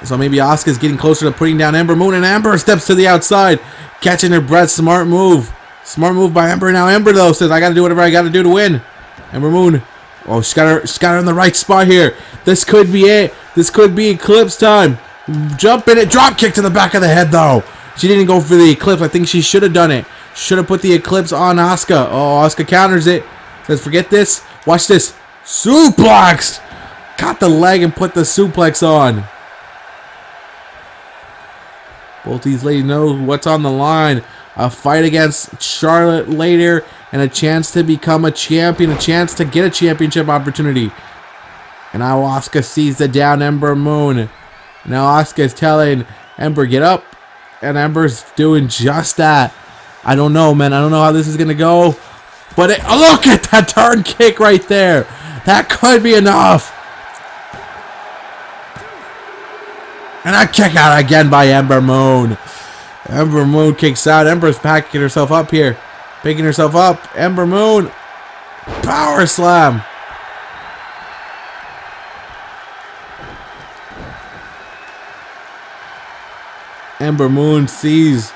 So maybe Asuka's getting closer to putting down Ember Moon, and Ember steps to the outside, catching her breath. Smart move. Smart move by Ember. Now Ember, though, says, I got to do whatever I got to do to win. Ember Moon. Oh, she's got her in the right spot here. This could be it. This could be Eclipse time. Jump in it. Drop kick to the back of the head, though. She didn't go for the Eclipse. I think she should have done it. Should have put the Eclipse on Asuka. Oh, Asuka counters it. Says, forget this. Watch this. Suplex. Caught the leg and put the suplex on. Both these ladies know what's on the line. A fight against Charlotte later, and a chance to become a champion, a chance to get a championship opportunity. And now Asuka sees the down Ember Moon. Now Asuka is telling Ember, get up. And Ember's doing just that. I don't know, man. I don't know how this is going to go. But look at that turn kick right there. That could be enough. And a kick out again by Ember Moon. Ember Moon kicks out. Ember's packing herself up here. Picking herself up. Ember Moon. Power slam. Ember Moon sees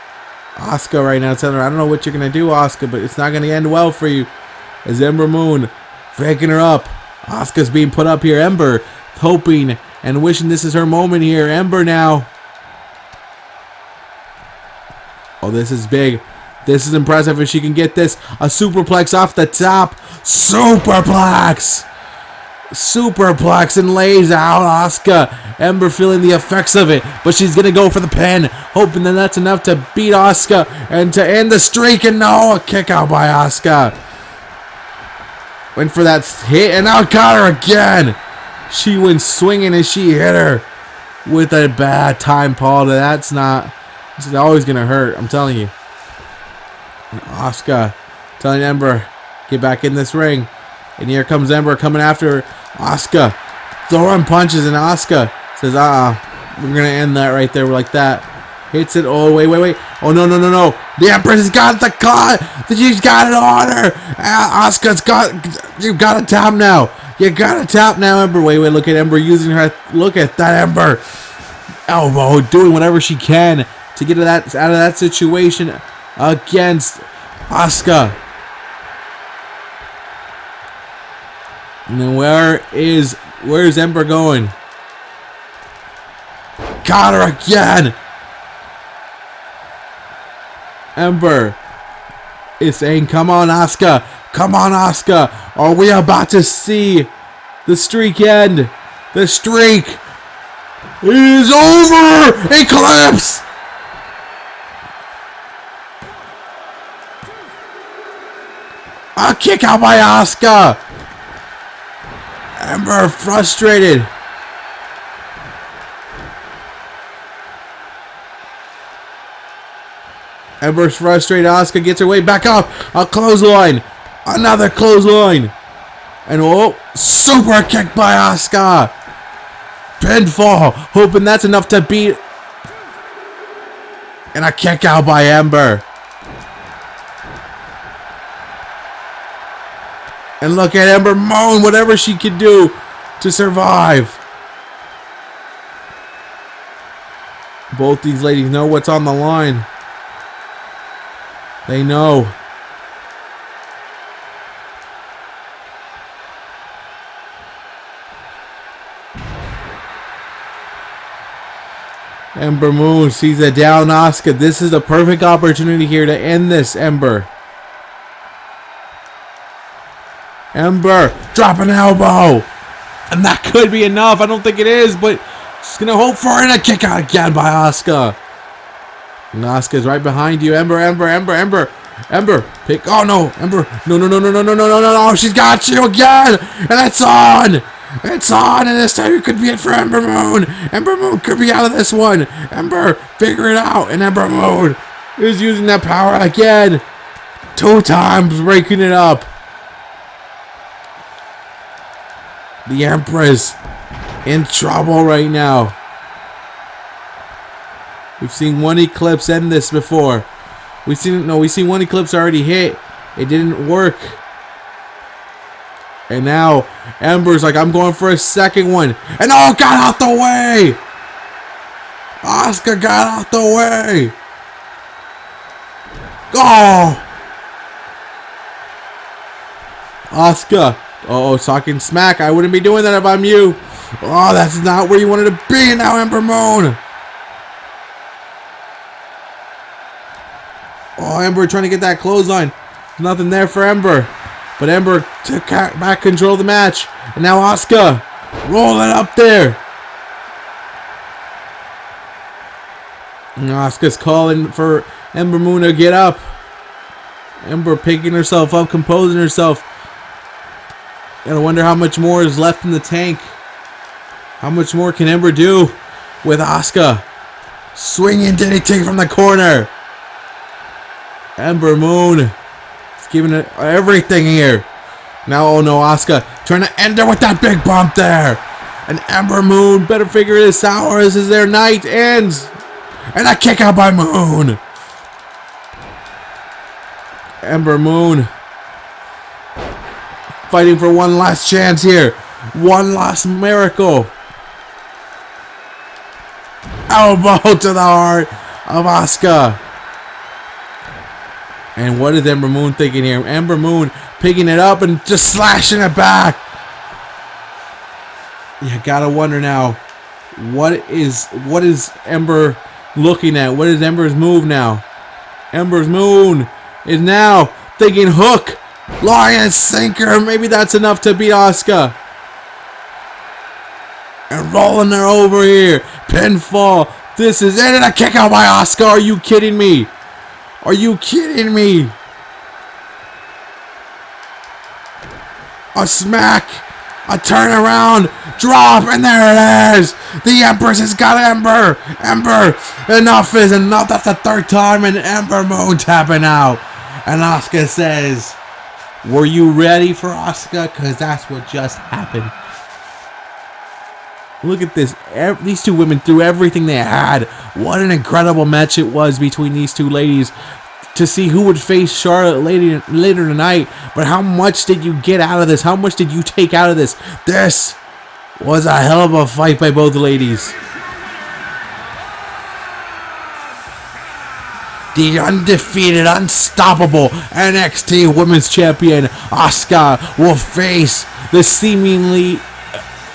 Asuka right now, telling her, I don't know what you're going to do, Asuka, but it's not going to end well for you. As Ember Moon picking her up. Asuka's being put up here. Ember hoping and wishing this is her moment here. Ember now. Oh, this is big. This is impressive if she can get this. A superplex off the top. Superplex. Superplex and lays out Asuka. Ember feeling the effects of it, but she's going to go for the pin, hoping that that's enough to beat Asuka and to end the streak. And no, a kick out by Asuka. Went for that hit and now got her again. She went swinging as she hit her with a bad time, Paul. This is always going to hurt, I'm telling you. And Asuka telling Ember, get back in this ring. And here comes Ember coming after her. Asuka throwing punches, and Asuka says, we're going to end that right there like that. Hits it. Oh, wait. Oh, no. The Empress has got the cut. She's got it on her. Asuka's you've got to tap now. You got to tap now, Ember. Wait. Look at Ember using her. Look at that Ember. Elbow, doing whatever she can to get out of that situation against Asuka. And then where's Ember going? Got her again. Ember is saying, come on, Asuka. Come on, Asuka. Are we about to see the streak end? The streak is over. Eclipse. A kick out by Asuka. Ember frustrated. Ember's frustrated. Asuka gets her way back up. A clothesline. Another clothesline. And super kick by Asuka. Pinfall. Hoping that's enough to beat. And a kick out by Ember. And look at Ember Moon, whatever she can do to survive. Both these ladies know what's on the line. They know. Ember Moon sees a down Asuka. This is a perfect opportunity here to end this, Ember. Ember, drop an elbow. And that could be enough. I don't think it is, but she's going to hope for it. And a kick out again by Asuka. And Asuka's right behind you. Ember. Pick. Oh, no. Ember. No. She's got you again. And it's on. It's on. And this time it could be it for Ember Moon. Ember Moon could be out of this one. Ember, figure it out. And Ember Moon is using that power again. 2 times, breaking it up. The Empress in trouble right now. We've seen one Eclipse end this before. We've seen one Eclipse already hit. It didn't work. And now Ember's like, I'm going for a second one. And oh, got out the way! Asuka got out the way! Oh! Asuka. Oh, talking smack. I wouldn't be doing that if I'm you. Oh, that's not where you wanted to be now, Ember Moon. Oh, Ember trying to get that clothesline. Nothing there for Ember. But Ember took back control of the match. And now Asuka rolling up there. And Asuka's calling for Ember Moon to get up. Ember picking herself up, composing herself. Gotta wonder how much more is left in the tank. How much more can Ember do with Asuka? Swinging DDT from the corner. Ember Moon is giving it everything here. Now, oh no, Asuka trying to end her with that big bump there. And Ember Moon better figure this out or this is their night ends. And a kick out by Moon. Ember Moon fighting for one last chance here. One last miracle. Elbow to the heart of Asuka. And what is Ember Moon thinking here? Ember Moon picking it up and just slashing it back. You gotta wonder now, what is Ember looking at? What is Ember's move now? Ember's Moon is now thinking hook, lion sinker. Maybe that's enough to beat Asuka. And rolling her over here. Pinfall. This is it. And a kick out by Asuka. Are you kidding me? Are you kidding me? A smack. A turnaround. Drop. And there it is. The Empress has got Ember. Ember. Enough is enough. That's the third time. And Ember Moon tapping out. And Asuka says, were you ready for Asuka? Because that's what just happened. Look at this. These two women threw everything they had. What an incredible match it was between these two ladies. To see who would face Charlotte later tonight. But how much did you get out of this? How much did you take out of this? This was a hell of a fight by both ladies. The undefeated, unstoppable NXT Women's Champion Asuka will face the seemingly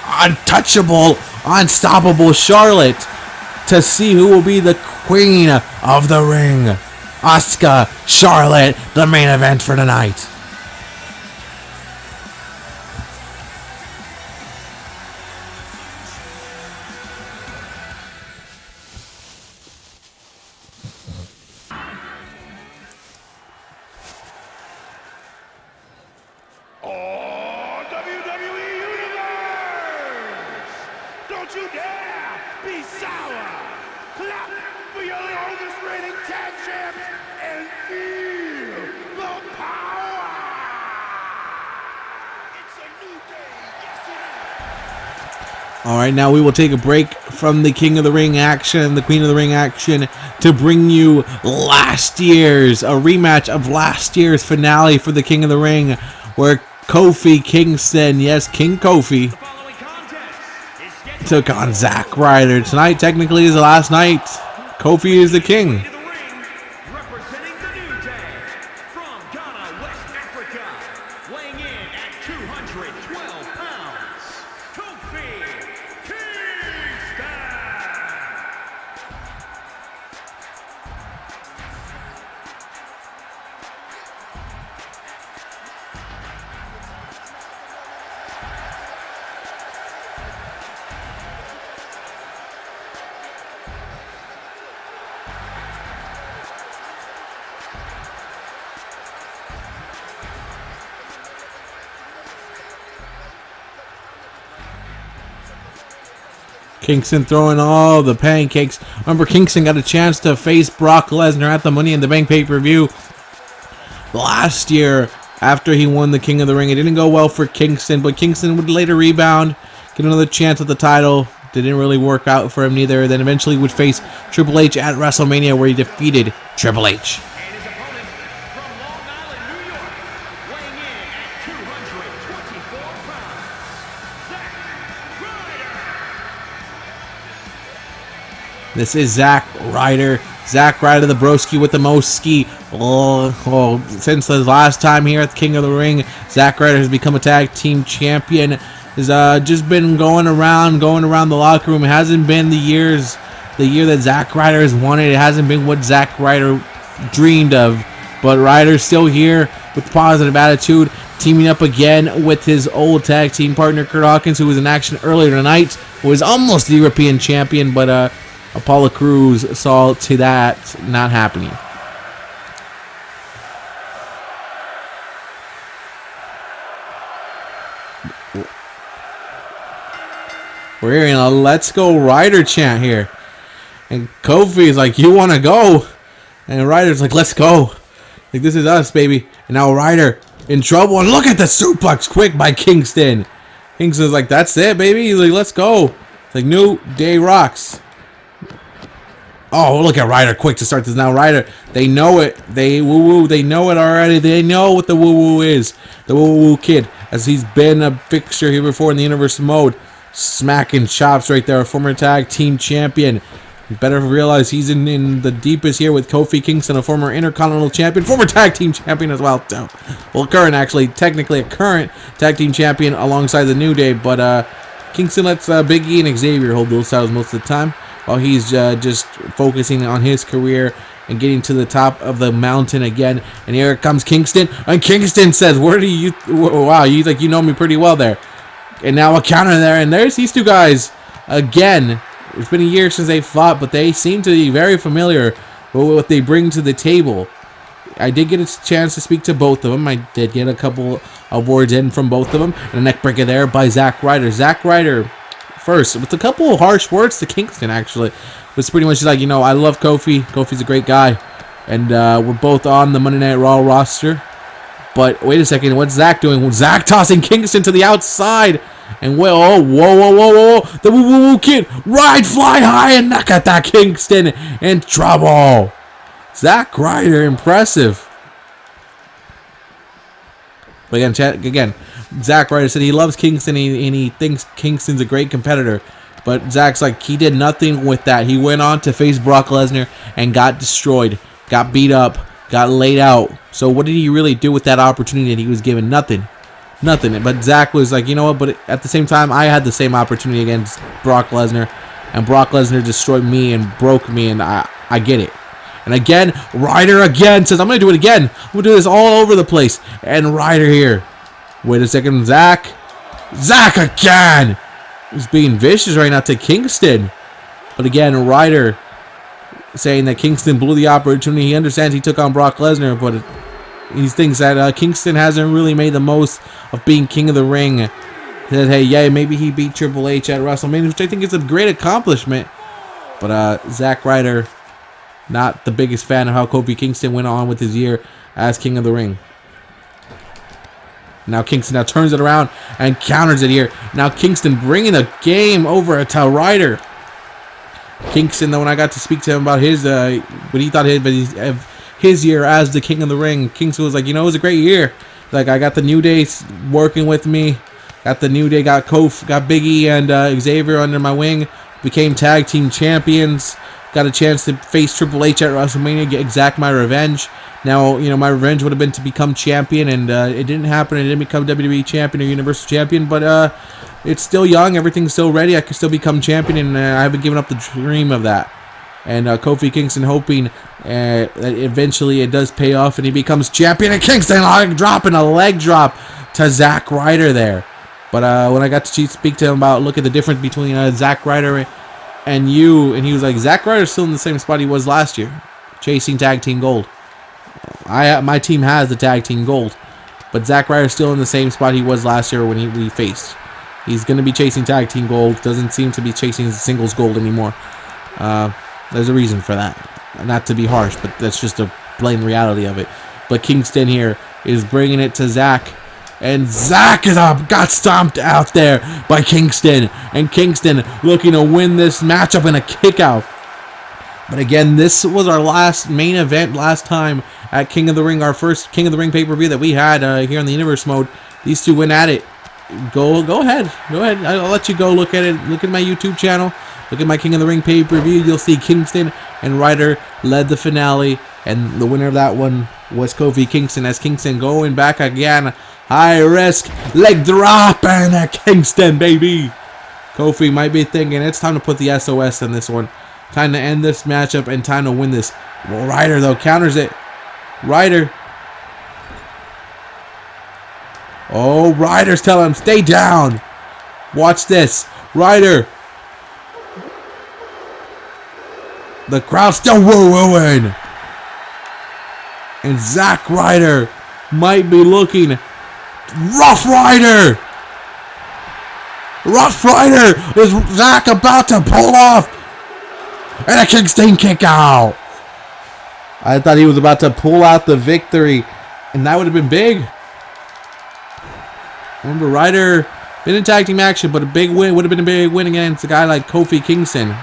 untouchable, unstoppable Charlotte to see who will be the queen of the ring. Asuka, Charlotte, the main event for tonight. WWE Universe! Don't you dare be sour! Clap for your longest reigning tag champs and feel the power! It's a new day, yes it is! Alright, now we will take a break from the King of the Ring action, the Queen of the Ring action, to bring you a rematch of last year's finale for the King of the Ring, where Kofi Kingston, yes, King Kofi, took on Zack Ryder. Tonight technically is the last night. Kofi is the king. Representing the New Day from Ghana, West Africa, weighing in at 212 pounds, Kofi Kingston! Kingston throwing all the pancakes. Remember, Kingston got a chance to face Brock Lesnar at the Money in the Bank pay-per-view last year after he won the King of the Ring. It didn't go well for Kingston, but Kingston would later rebound, get another chance at the title. Didn't really work out for him neither. Then eventually would face Triple H at WrestleMania, where he defeated Triple H. And his opponent from Long Island, New York, weighing in at 224 pounds, Zack Ryder. This is Zack Ryder. Zack Ryder, the broski with the most ski. Since the last time here at the King of the Ring, Zack Ryder has become a tag team champion. Has just been going around the locker room. It hasn't been the year that Zack Ryder has wanted. It hasn't been what Zack Ryder dreamed of. But Ryder's still here with positive attitude, teaming up again with his old tag team partner Kurt Hawkins, who was in action earlier tonight, who was almost the European champion, but Apollo Crews saw to that not happening. We're hearing a "Let's Go Ryder" chant here. And Kofi's like, "You want to go?" And Ryder's like, "Let's go. Like, this is us, baby." And now Ryder in trouble. And look at the suplex quick by Kingston. Kingston's like, "That's it, baby." He's like, "Let's go." It's like, New Day rocks. Oh, look at Ryder quick to start this now. Ryder, they know it. They woo-woo. They know it already. They know what the woo-woo is. The woo-woo kid, as he's been a fixture here before in the Universal mode. Smacking chops right there. A former tag team champion. You better realize he's in the deepest here with Kofi Kingston, a former Intercontinental champion, former tag team champion as well. Well, technically a current tag team champion alongside the New Day, but Kingston lets Big E and Xavier hold those titles most of the time, while he's just focusing on his career and getting to the top of the mountain again. And here comes Kingston, and Kingston says, "Where do you? Wow, you know me pretty well there." And now a counter there, and there's these two guys again. It's been a year since they fought, but they seem to be very familiar with what they bring to the table. I did get a chance to speak to both of them. I did get a couple of words in from both of them. And a neck breaker there by Zack Ryder. Zack Ryder first with a couple of harsh words to Kingston, actually. It's pretty much like, I love Kofi. Kofi's a great guy. And we're both on the Monday Night Raw roster. But wait a second, what's Zack doing? Well, Zack tossing Kingston to the outside. And whoa. The woo-woo kid. Ride, fly high, and knock at that Kingston in trouble. Zack Ryder, impressive. But again, Zack Ryder said he loves Kingston and he thinks Kingston's a great competitor. But Zack's like, he did nothing with that. He went on to face Brock Lesnar and got destroyed, got beat up, got laid out. So what did he really do with that opportunity that he was given? Nothing. But Zack was like, you know what? But at the same time, I had the same opportunity against Brock Lesnar, and Brock Lesnar destroyed me and broke me, and I get it. And again, Ryder again says, I'm going to do it again. I'm going to do this all over the place. And Ryder here. Wait a second, Zack again. He's being vicious right now to Kingston. But again, Ryder saying that Kingston blew the opportunity. He understands he took on Brock Lesnar, but he thinks that Kingston hasn't really made the most of being King of the Ring. He said, hey, yeah, maybe he beat Triple H at WrestleMania, which I think is a great accomplishment. But Zack Ryder, not the biggest fan of how Kofi Kingston went on with his year as King of the Ring. Now Kingston turns it around and counters it here. Now Kingston bringing the game over to Ryder. Kingston, though, when I got to speak to him about his, what he thought of his year as the King of the Ring, Kingston was like, it was a great year. Like, I got the New Day working with me. Got the New Day, got Kofi, got Big E and Xavier under my wing. Became tag team champions. Got a chance to face Triple H at WrestleMania, exact my revenge. Now, my revenge would have been to become champion, and it didn't happen. I didn't become WWE champion or Universal champion, but it's still young. Everything's still ready. I can still become champion, and I haven't given up the dream of that. And Kofi Kingston hoping that eventually it does pay off, and he becomes champion. And Kingston dropping a leg drop to Zack Ryder there. But when I got to speak to him about, look at the difference between Zack Ryder and you, and he was like, Zack Ryder's still in the same spot he was last year, chasing tag team gold. My team has the tag team gold, but Zack Ryder's still in the same spot he was last year when we faced. He's going to be chasing tag team gold. Doesn't seem to be chasing singles gold anymore. There's a reason for that. Not to be harsh, but that's just a plain reality of it. But Kingston here is bringing it to Zach. And Zach is up, got stomped out there by Kingston. And Kingston looking to win this matchup in a kick out. But again, this was our last main event last time at King of the Ring, our first King of the Ring pay-per-view that we had here in the Universe mode. These two went at it. Go ahead. I'll let you go look at it. Look at my YouTube channel. Look at my King of the Ring pay-per-view. You'll see Kingston and Ryder led the finale. And the winner of that one was Kofi Kingston, as Kingston going back again. High risk, leg drop, and a Kingston, baby. Kofi might be thinking it's time to put the SOS in this one. Time to end this matchup and time to win this. Well, Ryder, though, counters it. Ryder. Oh, Ryder's telling him, stay down. Watch this. Ryder. The crowd's still woo-wooing. And Zack Ryder might be looking. Rough Ryder. Rough Ryder. Is Zack about to pull off? And a Kingston kick out. I thought he was about to pull out the victory. And that would have been big. Remember, Ryder been in tag team action, but a big win would have been a big win against a guy like Kofi Kingston.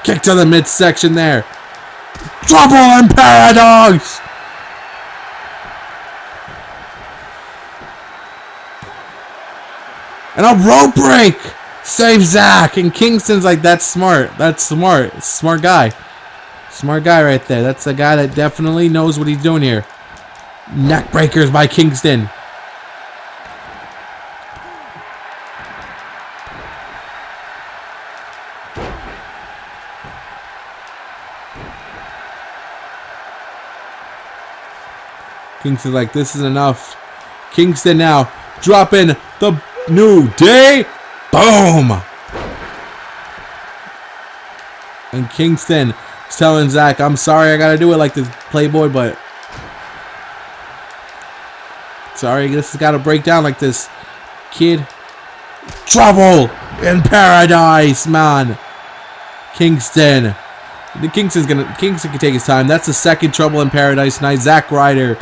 Kick to the midsection there. Trouble in Paradise. And a rope break. Save Zack. And Kingston's like, that's smart. That's smart. Smart guy. Smart guy right there. That's a guy that definitely knows what he's doing here. Neck breakers by Kingston. Kingston's like, this is enough. Kingston now dropping the New Day. Boom. And Kingston is telling Zack, I'm sorry I gotta do it like this, Playboy, but sorry, this has gotta break down like this, kid. Trouble in Paradise, man. Kingston. Kingston can take his time. That's the second Trouble in Paradise tonight. Zack Ryder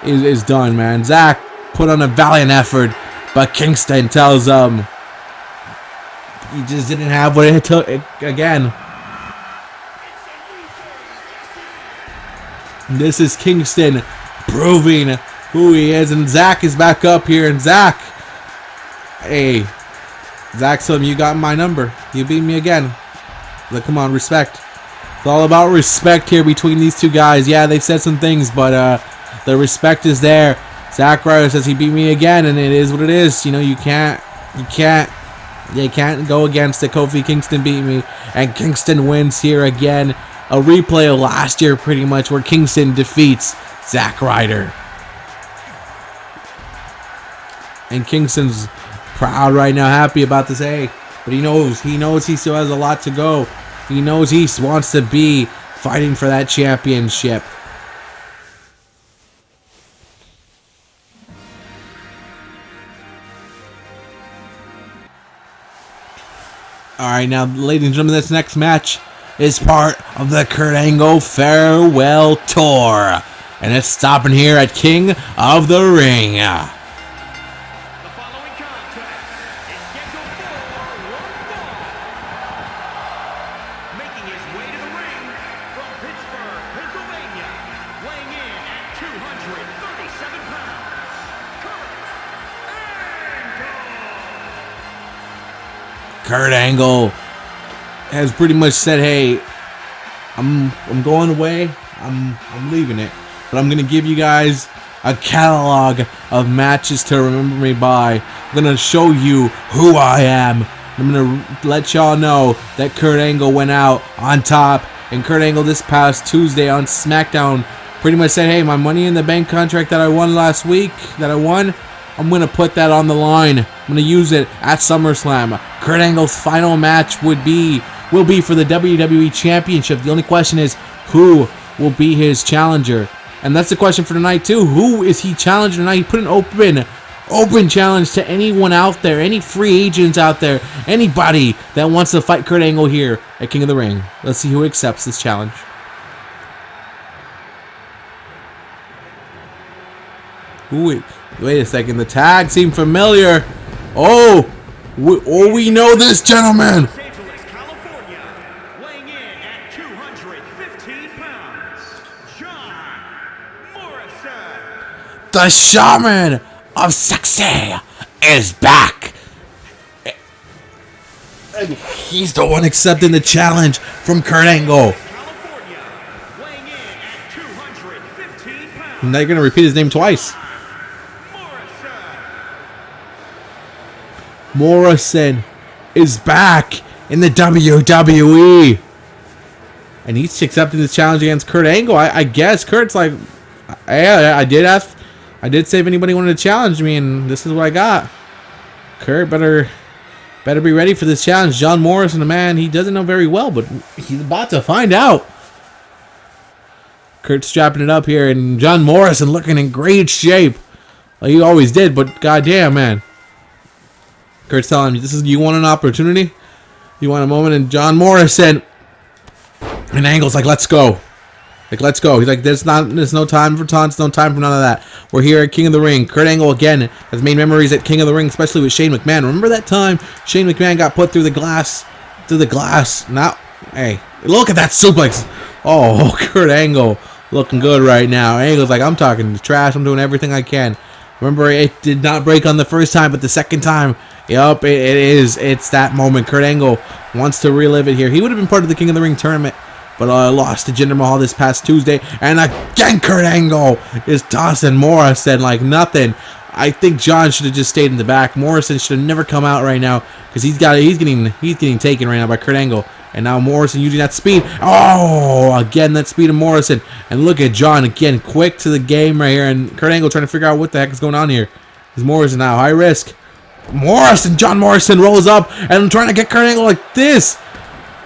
is done, man. Zack put on a valiant effort, but Kingston tells him he just didn't have what it took again. This is Kingston proving who he is, and Zack is back up here, and Zack, hey, Zack's telling him, you got my number. You beat me again. Like, come on, respect. It's all about respect here between these two guys. Yeah, they've said some things, but the respect is there. Zack Ryder says he beat me again, and it is what it is. You know, you can't go against it. Kofi Kingston beat me, and Kingston wins here again. A replay of last year, pretty much, where Kingston defeats Zack Ryder. And Kingston's proud right now, happy about this. Hey, but he knows he still has a lot to go. He knows he wants to be fighting for that championship. Alright, now, ladies and gentlemen, this next match is part of the Kurt Angle Farewell Tour. And it's stopping here at King of the Ring. The following contest is scheduled for one fall. Making his way to the ring from Pittsburgh, Pennsylvania, weighing in at 237 pounds, Kurt Angle has pretty much said, hey, I'm going away. I'm leaving it. But I'm going to give you guys a catalog of matches to remember me by. I'm going to show you who I am. I'm going to let y'all know that Kurt Angle went out on top. And Kurt Angle this past Tuesday on SmackDown pretty much said, hey, my Money in the Bank contract that I won last week, I'm going to put that on the line. I'm going to use it at SummerSlam. Kurt Angle's final match will be for the WWE Championship. The only question is, who will be his challenger? And that's the question for tonight, too. Who is he challenging tonight? He put an open Open challenge to anyone out there, any free agents out there, anybody that wants to fight Kurt Angle here at King of the Ring. Let's see who accepts this challenge. Ooh, wait a second. The tag seemed familiar. Oh, we know this gentleman. Los Angeles, California, weighing in at 215 pounds, John Morrison. The Shaman of Sexy is back. And he's the one accepting the challenge from Kurt Angle. California, weighing in at 215 pounds, Now you're going to repeat his name twice. Morrison is back in the WWE. And he's accepting this challenge against Kurt Angle. I guess Kurt's like, I did say if anybody wanted to challenge me, and this is what I got. Kurt better be ready for this challenge. John Morrison, a man he doesn't know very well, but he's about to find out. Kurt's strapping it up here, and John Morrison looking in great shape. Like he always did, but goddamn, man. Kurt's telling me, you want an opportunity? You want a moment? And John Morrison, and Angle's like, let's go. Like, let's go. He's like, there's no time for taunts, no time for none of that. We're here at King of the Ring. Kurt Angle, again, has made memories at King of the Ring, especially with Shane McMahon. Remember that time Shane McMahon got put through the glass? Now, hey, look at that suplex. Oh, Kurt Angle looking good right now. Angle's like, I'm talking trash. I'm doing everything I can. Remember, it did not break on the first time, but the second time, yup, it is. It's that moment. Kurt Angle wants to relive it here. He would have been part of the King of the Ring tournament, but lost to Jinder Mahal this past Tuesday. And again, Kurt Angle is tossing Morrison like nothing. I think John should have just stayed in the back. Morrison should have never come out right now because he's getting taken right now by Kurt Angle. And now Morrison using that speed. Oh, again, that speed of Morrison. And look at John again, quick to the game right here. And Kurt Angle trying to figure out what the heck is going on here. Is Morrison now high risk? John Morrison rolls up and trying to get Kurt Angle like this.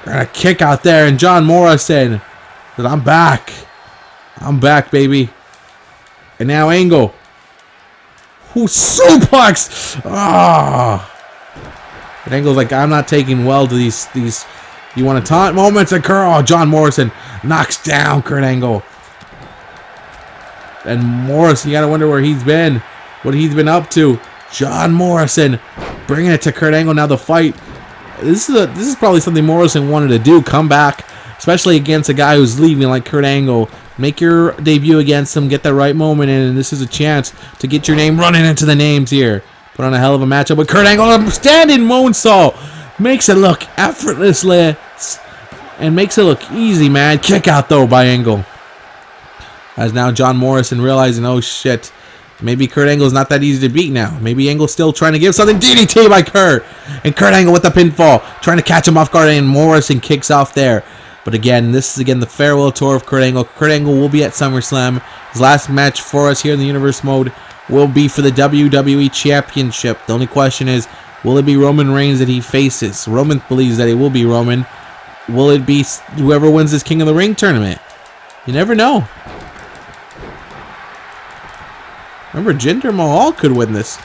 Got a kick out there, and John Morrison said, I'm back. I'm back, baby. And now Angle. Who suplex? Ah. And Angle's like, I'm not taking well to these. You want to taunt moments? And John Morrison knocks down Kurt Angle. And Morrison, you gotta wonder where he's been, what he's been up to. John Morrison bringing it to Kurt Angle. Now the fight. This is probably something Morrison wanted to do. Come back, especially against a guy who's leaving like Kurt Angle. Make your debut against him. Get the right moment in, and this is a chance to get your name running into the names here. Put on a hell of a matchup with Kurt Angle. Standing moonsault makes it look effortlessly and makes it look easy, man. Kick out though by Angle. As now John Morrison realizing, oh shit. Maybe Kurt Angle's not that easy to beat now. Maybe Angle's still trying to give something. DDT by Kurt. And Kurt Angle with the pinfall. Trying to catch him off guard. And Morrison kicks off there. But again, this is again the farewell tour of Kurt Angle. Kurt Angle will be at SummerSlam. His last match for us here in the Universe mode will be for the WWE Championship. The only question is, will it be Roman Reigns that he faces? Roman believes that it will be Roman. Will it be whoever wins this King of the Ring tournament? You never know. Remember, Jinder Mahal could win this.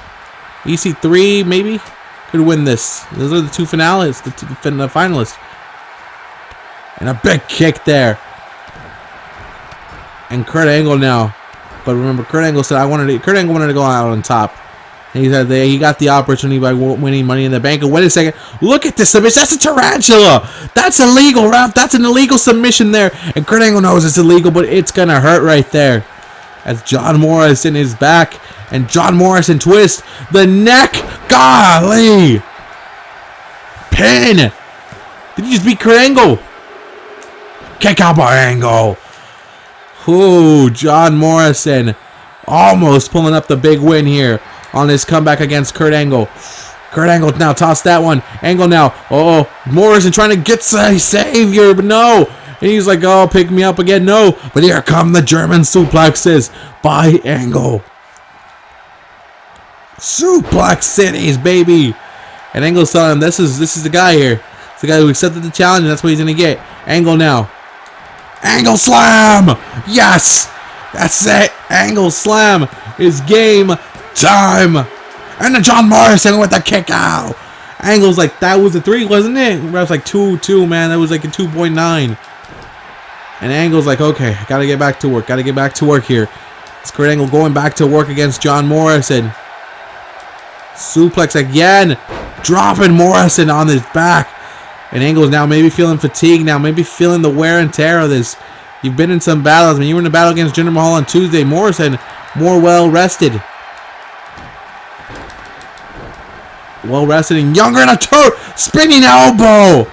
EC3 maybe could win this. Those are the two finalists, the finalists. And a big kick there. And Kurt Angle now. But remember, Kurt Angle said Kurt Angle wanted to go out on top. And he said he got the opportunity by winning Money in the Bank. And wait a second. Look at this submission. That's a tarantula. That's illegal, ref. That's an illegal submission there. And Kurt Angle knows it's illegal, but it's going to hurt right there. As John Morrison is back. And John Morrison twists the neck. Golly. Pin. Did he just beat Kurt Angle? Kick out by Angle. Ooh, John Morrison almost pulling up the big win here on his comeback against Kurt Angle. Kurt Angle now tossed that one. Angle now. Oh, Morrison trying to get savior, but no. And he's like, oh, pick me up again. No. But here come the German suplexes by Angle. Suplex cities, baby. And Angle's telling him, this is the guy here. It's the guy who accepted the challenge, and that's what he's going to get. Angle now. Angle slam. Yes. That's it. Angle slam is game time. And then John Morrison with the kick out. Angle's like, that was a 3, wasn't it? That was like 2-2, man. That was like a 2.9. And Angle's like, okay, I gotta get back to work. Gotta get back to work here. It's Kurt Angle going back to work against John Morrison. Suplex again. Dropping Morrison on his back. And Angle's now maybe feeling fatigued now. Maybe feeling the wear and tear of this. You've been in some battles. I mean, you were in a battle against Jinder Mahal on Tuesday. Morrison, more well rested. Well rested and younger in a spinning elbow.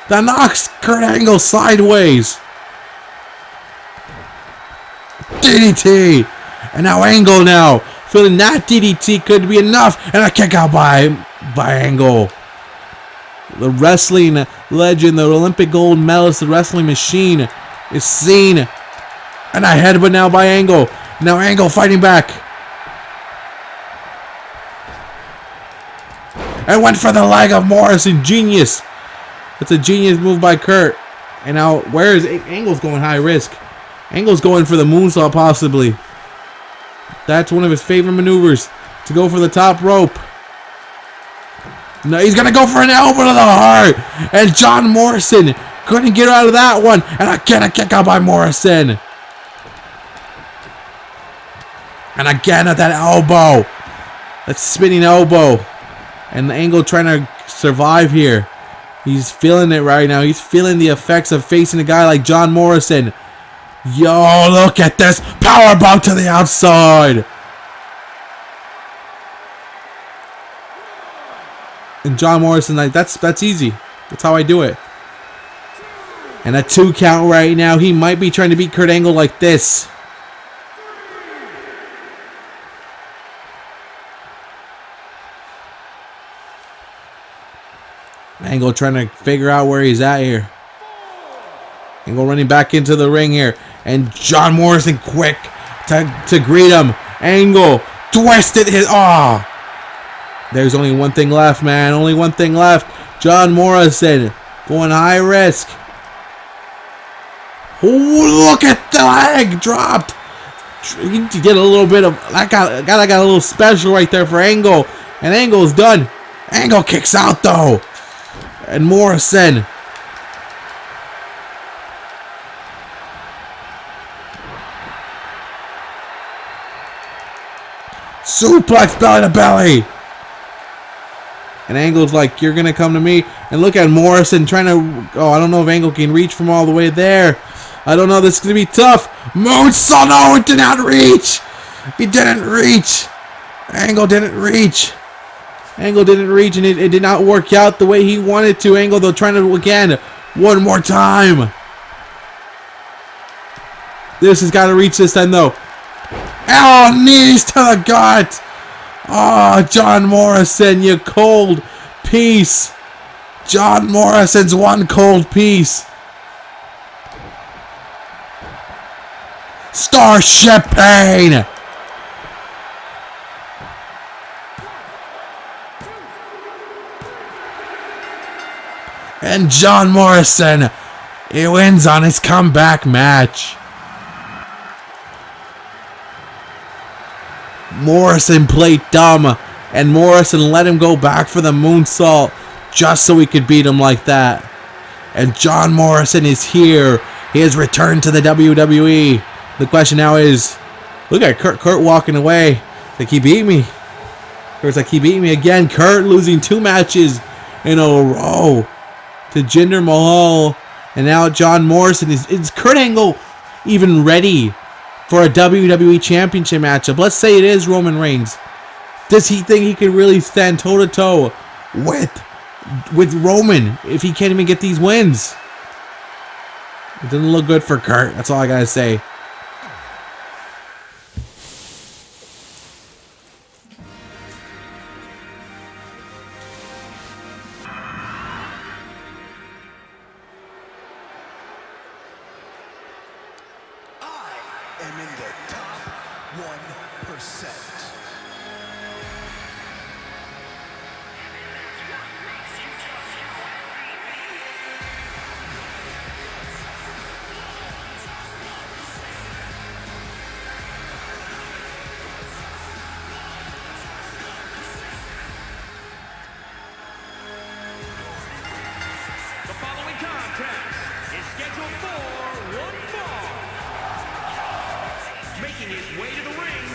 That knocks Kurt Angle sideways. DDT. And now Angle now. Feeling that DDT could be enough. And a kick out by Angle. The wrestling legend, the Olympic gold medalist, the wrestling machine is seen. And a headbutt now by Angle. Now Angle fighting back. And went for the leg of Morrison. Genius. It's a genius move by Kurt. And now, where is Angle's going high risk? Angle's going for the moonsault possibly. That's one of his favorite maneuvers. To go for the top rope. No, he's going to go for an elbow to the heart. And John Morrison couldn't get out of that one. And again, a kick out by Morrison. And again at that elbow. That spinning elbow. And the Angle trying to survive here. He's feeling it right now. He's feeling the effects of facing a guy like John Morrison. Yo, look at this. Powerbomb to the outside. And John Morrison, like, that's easy. That's how I do it. And a 2 count right now. He might be trying to beat Kurt Angle like this. Angle trying to figure out where he's at here. Angle running back into the ring here. And John Morrison quick to greet him. Angle twisted his... Oh. There's only one thing left, man. Only one thing left. John Morrison going high risk. Oh, look at the leg dropped. He did a little bit of... That got a little special right there for Angle. And Angle's done. Angle kicks out, though. And Morrison. Suplex belly to belly. And Angle's like, you're going to come to me. And look at Morrison trying to... Oh, I don't know if Angle can reach from all the way there. I don't know. This is going to be tough. Moonsault. No, it did not reach. He didn't reach. Angle didn't reach. Angle didn't reach, and it did not work out the way he wanted to. Angle, though, trying to, again, one more time. This has got to reach this time, though. Oh, knees to the gut. Oh, John Morrison, you cold piece. John Morrison's one cold piece. Starship Pain. And John Morrison, he wins on his comeback match. Morrison played dumb, and Morrison let him go back for the moonsault just so he could beat him like that. And John Morrison is here. He has returned to the WWE. The question now is, look at Kurt walking away. Like, he beat me. Kurt's like, he beat me again. Kurt losing 2 matches in a row to Jinder Mahal. And now John Morrison. Is Kurt Angle even ready for a WWE Championship matchup? Let's say it is Roman Reigns. Does he think he can really stand toe-to-toe with Roman if he can't even get these wins? It doesn't look good for Kurt. That's all I gotta say. am in the top 1%. his way to the ring,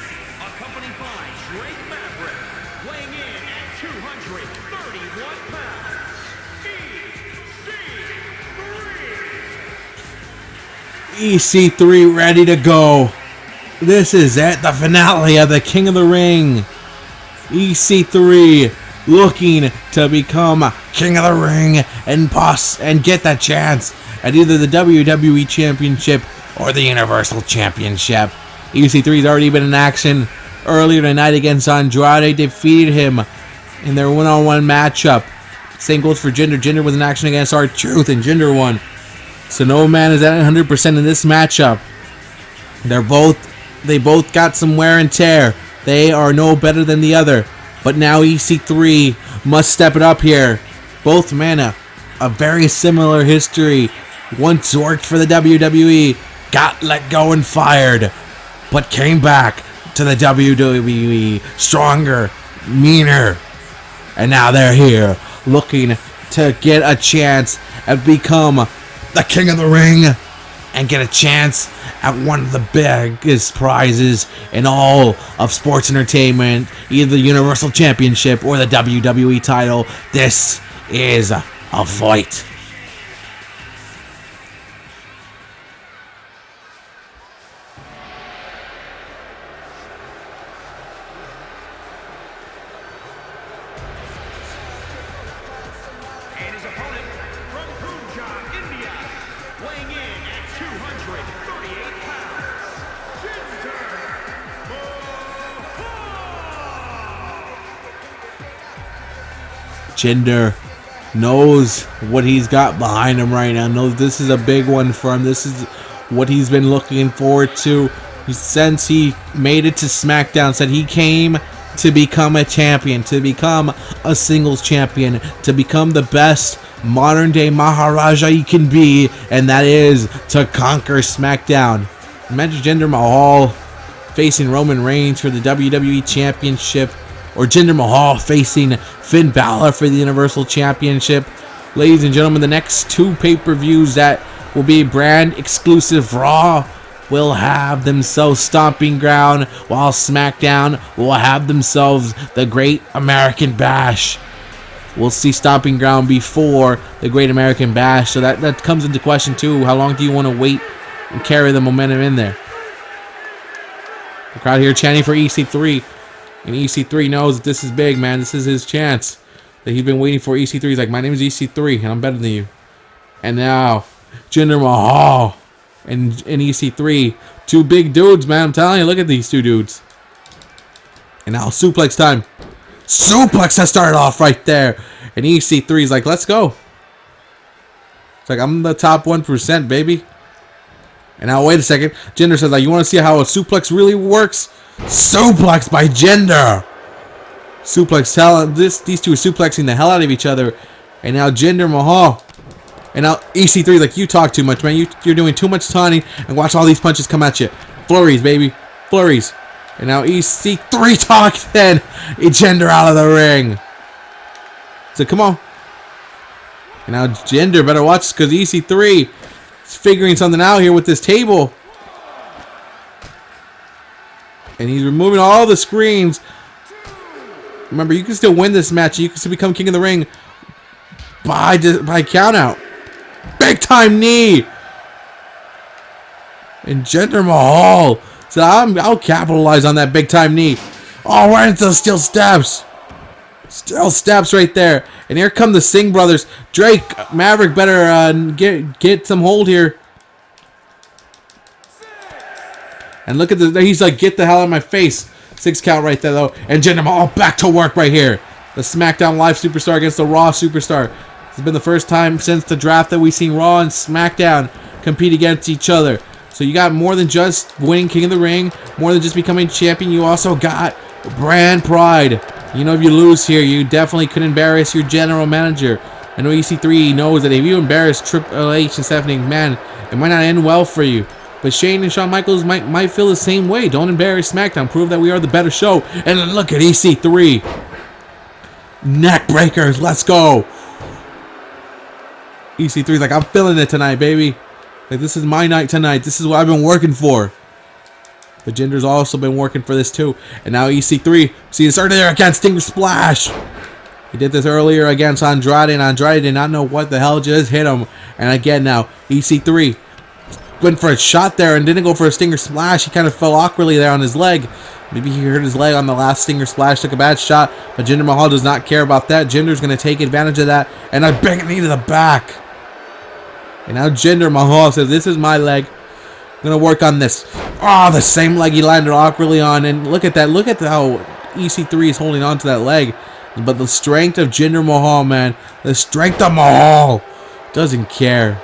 accompanied by Drake Maverick, weighing in at 231 pounds, EC3. EC3 ready to go. This is it, the finale of the King of the Ring. EC3 looking to become King of the Ring and get that chance at either the WWE Championship or the Universal Championship. EC3's already been in action earlier tonight against Andrade, defeated him in their one-on-one matchup. Same goes for Jinder. Jinder was in action against R-Truth and Jinder won. So no man is at 100% in this matchup. They both got some wear and tear. They are no better than the other. But now EC3 must step it up here. Both men a very similar history. Once worked for the WWE, got let go and fired, but came back to the WWE stronger, meaner. And now they're here looking to get a chance and become the King of the Ring and get a chance at one of the biggest prizes in all of sports entertainment, either the Universal Championship or the WWE title. This is a fight. And his opponent from Punjab, India, weighing in at 238 pounds, Jinder knows what he's got behind him right now. Knows this is a big one for him. This is what he's been looking forward to since he made it to SmackDown. Said he came to become a champion, to become a singles champion, to become the best modern day Maharaja he can be, and that is to conquer SmackDown. Imagine Jinder Mahal facing Roman Reigns for the WWE Championship, or Jinder Mahal facing Finn Balor for the Universal Championship. Ladies and gentlemen, the next two pay-per-views that will be brand exclusive Raw will have themselves Stomping Ground, while SmackDown will have themselves the Great American Bash. We'll see Stomping Ground before the Great American Bash, so that comes into question too. How long do you want to wait and carry the momentum in there? The crowd here chanting for EC3, and EC3 knows that this is big, man. This is his chance that he's been waiting for. EC3 is like, my name is EC3 and I'm better than you. And now Jinder Mahal and EC3, two big dudes, man. I'm telling you, look at these two dudes. And now suplex time. Suplex has started off right there, and EC3 is like, let's go. It's like, I'm the top 1%, baby. And now wait a second. Jinder says, like, you want to see how a suplex really works? Suplex by Jinder. Suplex, these two are suplexing the hell out of each other. And now Jinder Mahal. And now EC3, like, you talk too much, man. You're doing too much taunting, and watch all these punches come at you. Flurries, baby. Flurries. And now EC3 talks then. Jinder out of the ring. So come on. And now Jinder better watch, because EC3 is figuring something out here with this table. And he's removing all the screens. Remember, you can still win this match. You can still become King of the Ring by count out. Big time knee. And Jinder Mahal. So I'll capitalize on that big time knee. Oh, right into the steel steps. Steel steps right there. And here come the Singh brothers. Drake, Maverick better get some hold here. And look at the, he's like, get the hell out of my face. 6 count right there, though. And Jinder Mahal back to work right here. The SmackDown Live superstar against the Raw superstar. It's been the first time since the draft that we've seen Raw and SmackDown compete against each other. So you got more than just winning King of the Ring, more than just becoming champion. You also got brand pride. You know, if you lose here, you definitely could embarrass your general manager. I know EC3 knows that if you embarrass Triple H and Stephanie McMahon, it might not end well for you. But Shane and Shawn Michaels might feel the same way. Don't embarrass SmackDown. Prove that we are the better show. And look at EC3. Neck breakers. Let's go. EC3's like, I'm feeling it tonight, baby. Like, this is my night tonight. This is what I've been working for. But Jinder's also been working for this too. And now EC3. See, it started there again. Stinger Splash. He did this earlier against Andrade, and Andrade did not know what the hell just hit him. And again now, EC3 went for a shot there and didn't go for a Stinger Splash. He kind of fell awkwardly there on his leg. Maybe he hurt his leg on the last Stinger Splash, took a bad shot, but Jinder Mahal does not care about that. Jinder's going to take advantage of that, and a big knee to the back. And now Jinder Mahal says, this is my leg. I'm going to work on this. Oh, the same leg he landed awkwardly on, and look at that. Look at how EC3 is holding on to that leg. But the strength of Jinder Mahal, man. The strength of Mahal. Doesn't care.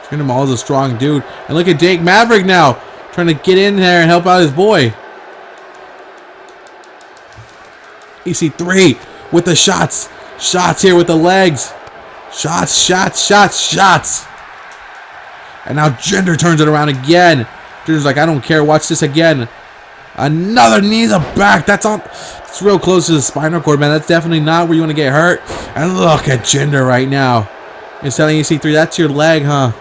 Jinder Mahal's a strong dude. And look at Jake Maverick now. Trying to get in there and help out his boy. EC3 with the shots. Shots here with the legs. Shots, shots, shots, shots. And now Jinder turns it around again. Jinder's like, I don't care. Watch this again. Another knee to the back. That's on. It's real close to the spinal cord, man. That's definitely not where you want to get hurt. And look at Jinder right now. He's telling EC3, that's your leg, huh?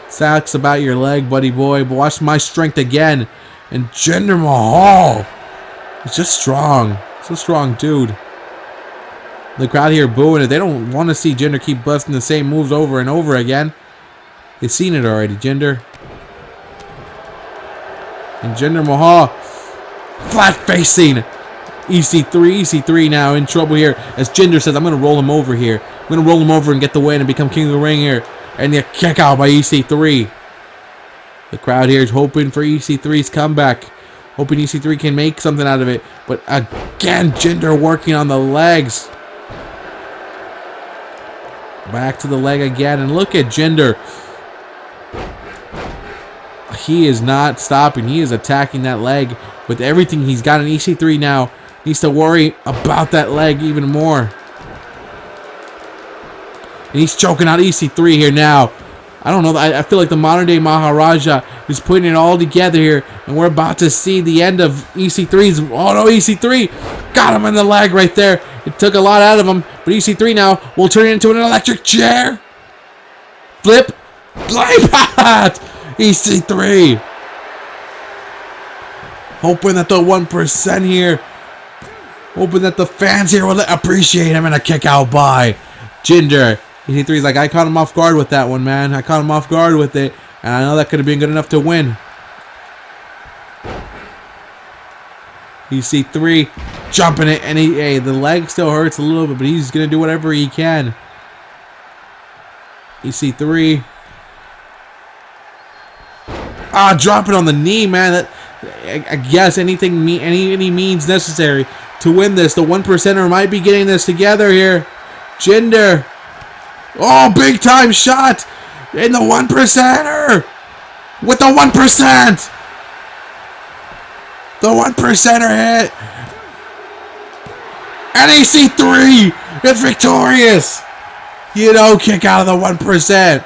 Sucks about your leg, buddy boy. But watch my strength again. And Jinder Mahal. He's just strong. He's a strong dude. The crowd here booing it. They don't want to see Jinder keep busting the same moves over and over again. They've seen it already, Jinder. And Jinder Mahal flat facing EC3. EC3 now in trouble here as Jinder says, I'm going to roll him over here. I'm going to roll him over and get the win and become king of the ring here. And the kick out by EC3. The crowd here is hoping for EC3's comeback. Hoping EC3 can make something out of it. But again, Jinder working on the legs. Back to the leg again. And look at Jinder. He is not stopping. He is attacking that leg with everything he's got. In EC3 now needs to worry about that leg even more. And he's choking out EC3 here now. I don't know. I feel like the modern day Maharaja is putting it all together here. And we're about to see the end of EC3's. Oh no, EC3 got him in the leg right there. It took a lot out of him. But EC3 now will turn it into an electric chair. Flip. Life hat. EC3. Hoping that the 1% here. Hoping that the fans here will appreciate him, and a kick out by Jinder. EC3's like, I caught him off guard with that one, man. I caught him off guard with it. And I know that could have been good enough to win. EC3 jumping it. And hey, the leg still hurts a little bit, but he's going to do whatever he can. EC3. Drop it on the knee, man. I guess anything, any means necessary to win this. The 1%er might be getting this together here. Jinder. Oh, big time shot in the 1%er with the 1%. The 1%er hit. And EC3 is victorious. You know, kick out of the 1%.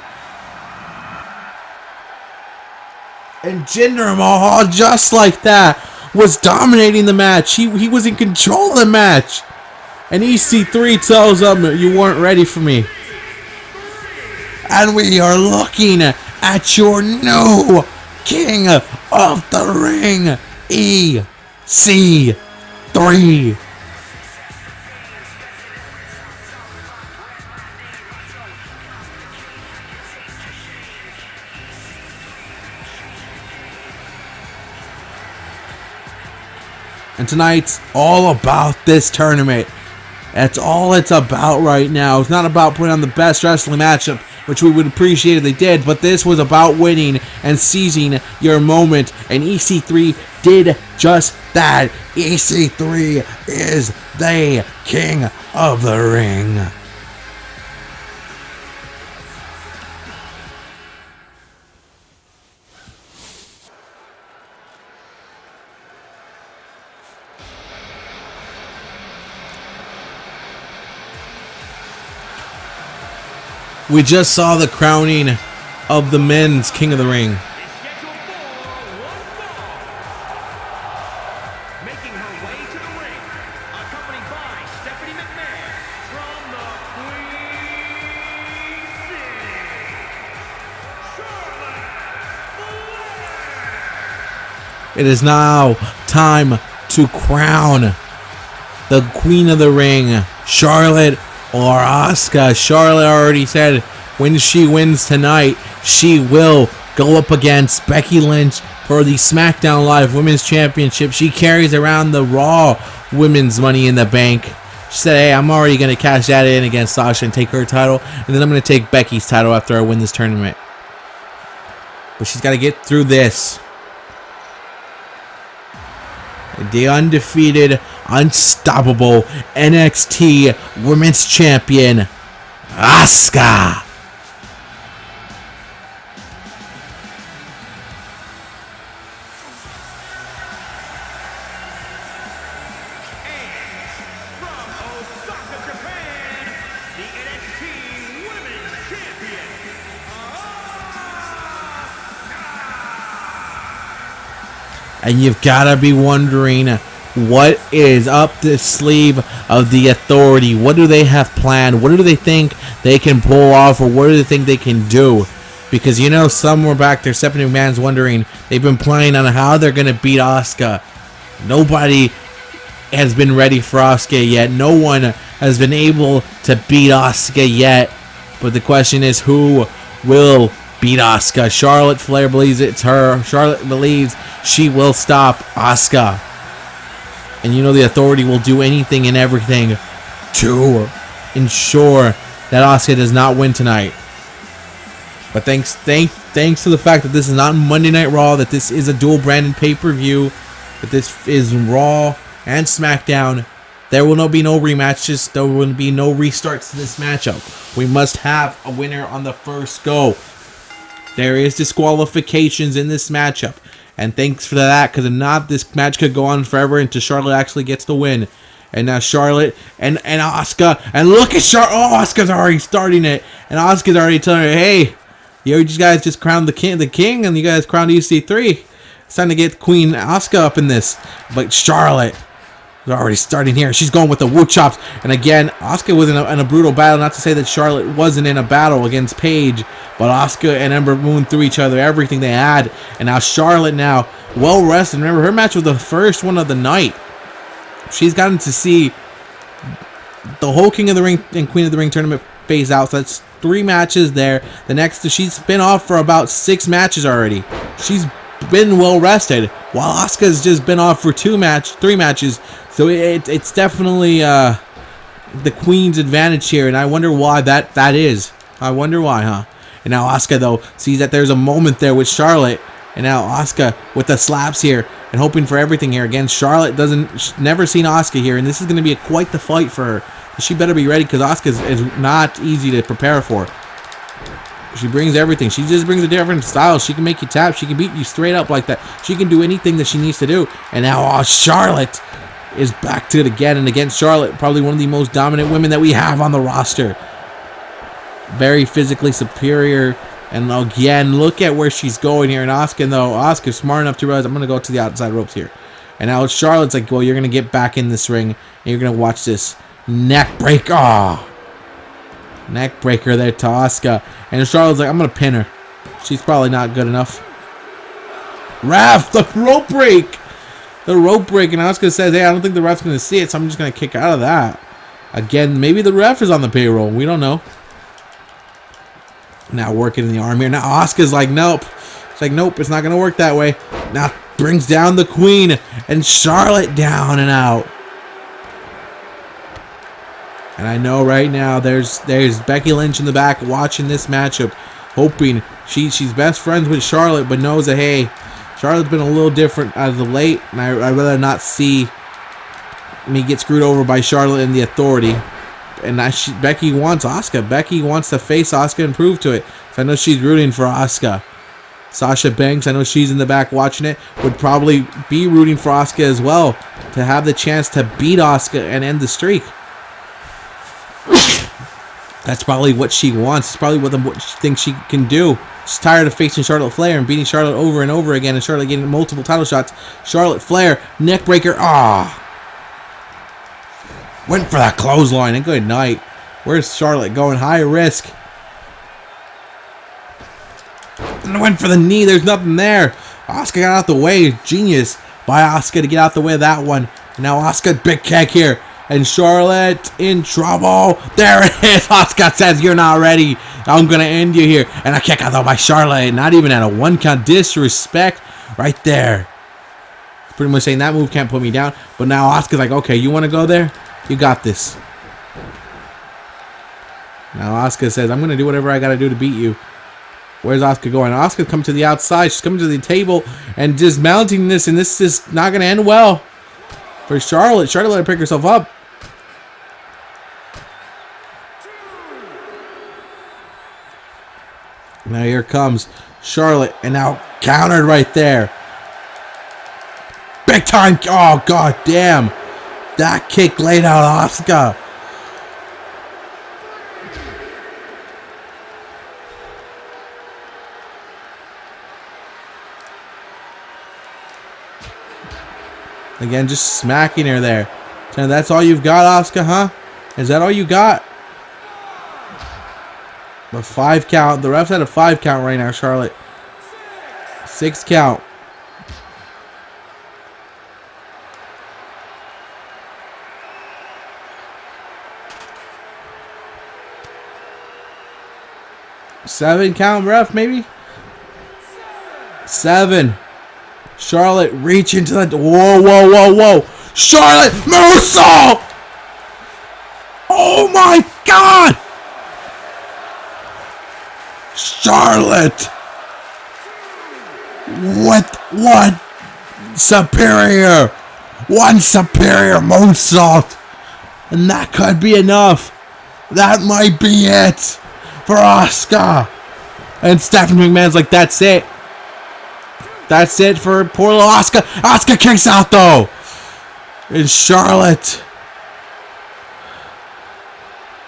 And Jinder Mahal, just like that, was dominating the match. He was in control of the match. And EC3 tells him, you weren't ready for me. And we are looking at your new King of the Ring, EC3. And tonight's all about this tournament. That's all it's about right now. It's not about putting on the best wrestling matchup, which we would appreciate if they did, but this was about winning and seizing your moment. And EC3 did just that. EC3 is the King of the Ring. We just saw the crowning of the men's King of the Ring. Making her way to the ring, accompanied by Stephanie McMahon from the Queen City, Charlotte It is now time to crown the Queen of the Ring, Charlotte or Asuka. Charlotte already said when she wins tonight, she will go up against Becky Lynch for the SmackDown Live Women's Championship. She carries around the Raw Women's Money in the Bank. She said, hey, I'm already going to cash that in against Sasha and take her title, and then I'm going to take Becky's title after I win this tournament. But she's got to get through this. The undefeated, unstoppable NXT Women's Champion, Asuka. And you've got to be wondering what is up the sleeve of the Authority. What do they have planned? What do they think they can pull off, or what do they think they can do? Because, you know, somewhere back there, Stephanie McMahon's wondering, they've been playing on how they're going to beat Asuka. Nobody has been ready for Asuka yet. No one has been able to beat Asuka yet. But the question is, who will beat Asuka? Charlotte Flair believes it's her. Charlotte believes she will stop Asuka. And you know the Authority will do anything and everything to ensure that Asuka does not win tonight. But thanks to the fact that this is not Monday Night Raw, that this is a dual branded pay-per-view, that this is Raw and SmackDown, there will be no rematches. There will be no restarts to this matchup. We must have a winner on the first go. There is disqualifications in this matchup. And thanks for that, because if not, this match could go on forever until Charlotte actually gets the win. And now Charlotte and Asuka. And look at Charlotte. Oh, Asuka's already starting it. And Asuka's already telling her, hey, you guys just crowned the king, and you guys crowned EC3. It's time to get Queen Asuka up in this. But Charlotte is already starting here. She's going with the wood chops. And again, Asuka was in a brutal battle. Not to say that Charlotte wasn't in a battle against Paige, but Asuka and Ember Moon threw each other everything they had. And now Charlotte now well rested. Remember, her match was the first one of the night. She's gotten to see the whole King of the Ring and Queen of the Ring tournament phase out. So that's 3 matches there. The next, she's been off for about 6 matches already. She's been well rested, while Asuka's just been off for 3 matches. So it's definitely the Queen's advantage here, and I wonder why that is. I wonder why, huh? And now Asuka, though, sees that there's a moment there with Charlotte. And now Asuka with the slaps here and hoping for everything here. Again, Charlotte never seen Asuka here. And this is going to be quite the fight for her. She better be ready, because Asuka is not easy to prepare for. She brings everything. She just brings a different style. She can make you tap. She can beat you straight up like that. She can do anything that she needs to do. And now Charlotte is back to it again and again. Charlotte, probably one of the most dominant women that we have on the roster. Very physically superior. And again, look at where she's going here. And Asuka's smart enough to realize, I'm going to go to the outside ropes here. And now Charlotte's like, well, you're going to get back in this ring. And you're going to watch this neck break. Oh, neck breaker there to Asuka. And Charlotte's like, I'm going to pin her. She's probably not good enough. Ref, the rope break. The rope break. And Asuka says, hey, I don't think the ref's going to see it, so I'm just going to kick out of that. Again, maybe the ref is on the payroll. We don't know. Now working in the arm here. Now Asuka's like, nope. It's like, nope, it's not going to work that way. Now brings down the Queen. And Charlotte down and out. And I know right now there's Becky Lynch in the back watching this matchup, hoping she's best friends with Charlotte, but knows that, hey, Charlotte's been a little different as of late, and I'd rather not see me get screwed over by Charlotte and the Authority. And Becky wants Asuka. Becky wants to face Asuka and prove to it. So I know she's rooting for Asuka. Sasha Banks, I know she's in the back watching it, would probably be rooting for Asuka as well, to have the chance to beat Asuka and end the streak. That's probably what she wants. It's probably what she thinks she can do. She's tired of facing Charlotte Flair and beating Charlotte over and over again, and Charlotte getting multiple title shots. Charlotte Flair, neck breaker. Went for that clothesline, and good night. Where's Charlotte going? High risk. And went for the knee. There's nothing there. Asuka got out the way. Genius by Asuka to get out the way of that one. Now Asuka, big kick here. And Charlotte in trouble. There it is. Asuka says, you're not ready. I'm going to end you here. And a kick out though by Charlotte. Not even at a 1 count. Disrespect right there. Pretty much saying that move can't put me down. But now Asuka's like, okay, you want to go there? You got this. Now Asuka says, I'm going to do whatever I got to do to beat you. Where's Asuka going? Asuka come to the outside. She's coming to the table and dismounting this. And this is not going to end well for Charlotte. Charlotte let her pick herself up. Now here comes Charlotte. And now countered right there. Big time. Oh, god damn. That kick laid out Asuka. Again, just smacking her there. So that's all you've got, Asuka, huh? Is that all you got? The 5 count. The refs had a 5 count right now, Charlotte. 6 count. Seven count, ref, maybe? 7. Charlotte reach into the... Whoa, whoa, whoa, whoa. Charlotte moonsault! Oh my god! Charlotte! With one superior moonsault. And that could be enough. That might be it for Asuka. And Stephanie McMahon's like, that's it. That's it for poor little Asuka. Asuka kicks out though. And Charlotte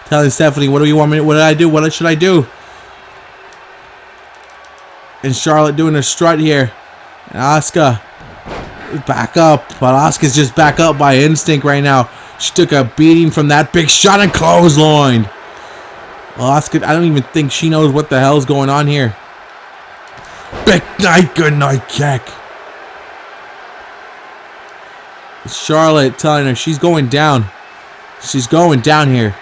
telling Stephanie, what do you want me? What did I do? What should I do? And Charlotte doing a strut here. And Asuka back up, but Asuka's just back up by instinct right now. She took a beating from that big shot and clotheslined. Well, Asuka, I don't even think she knows what the hell's going on here. Big night, good night kick. Charlotte telling her she's going down. She's going down here.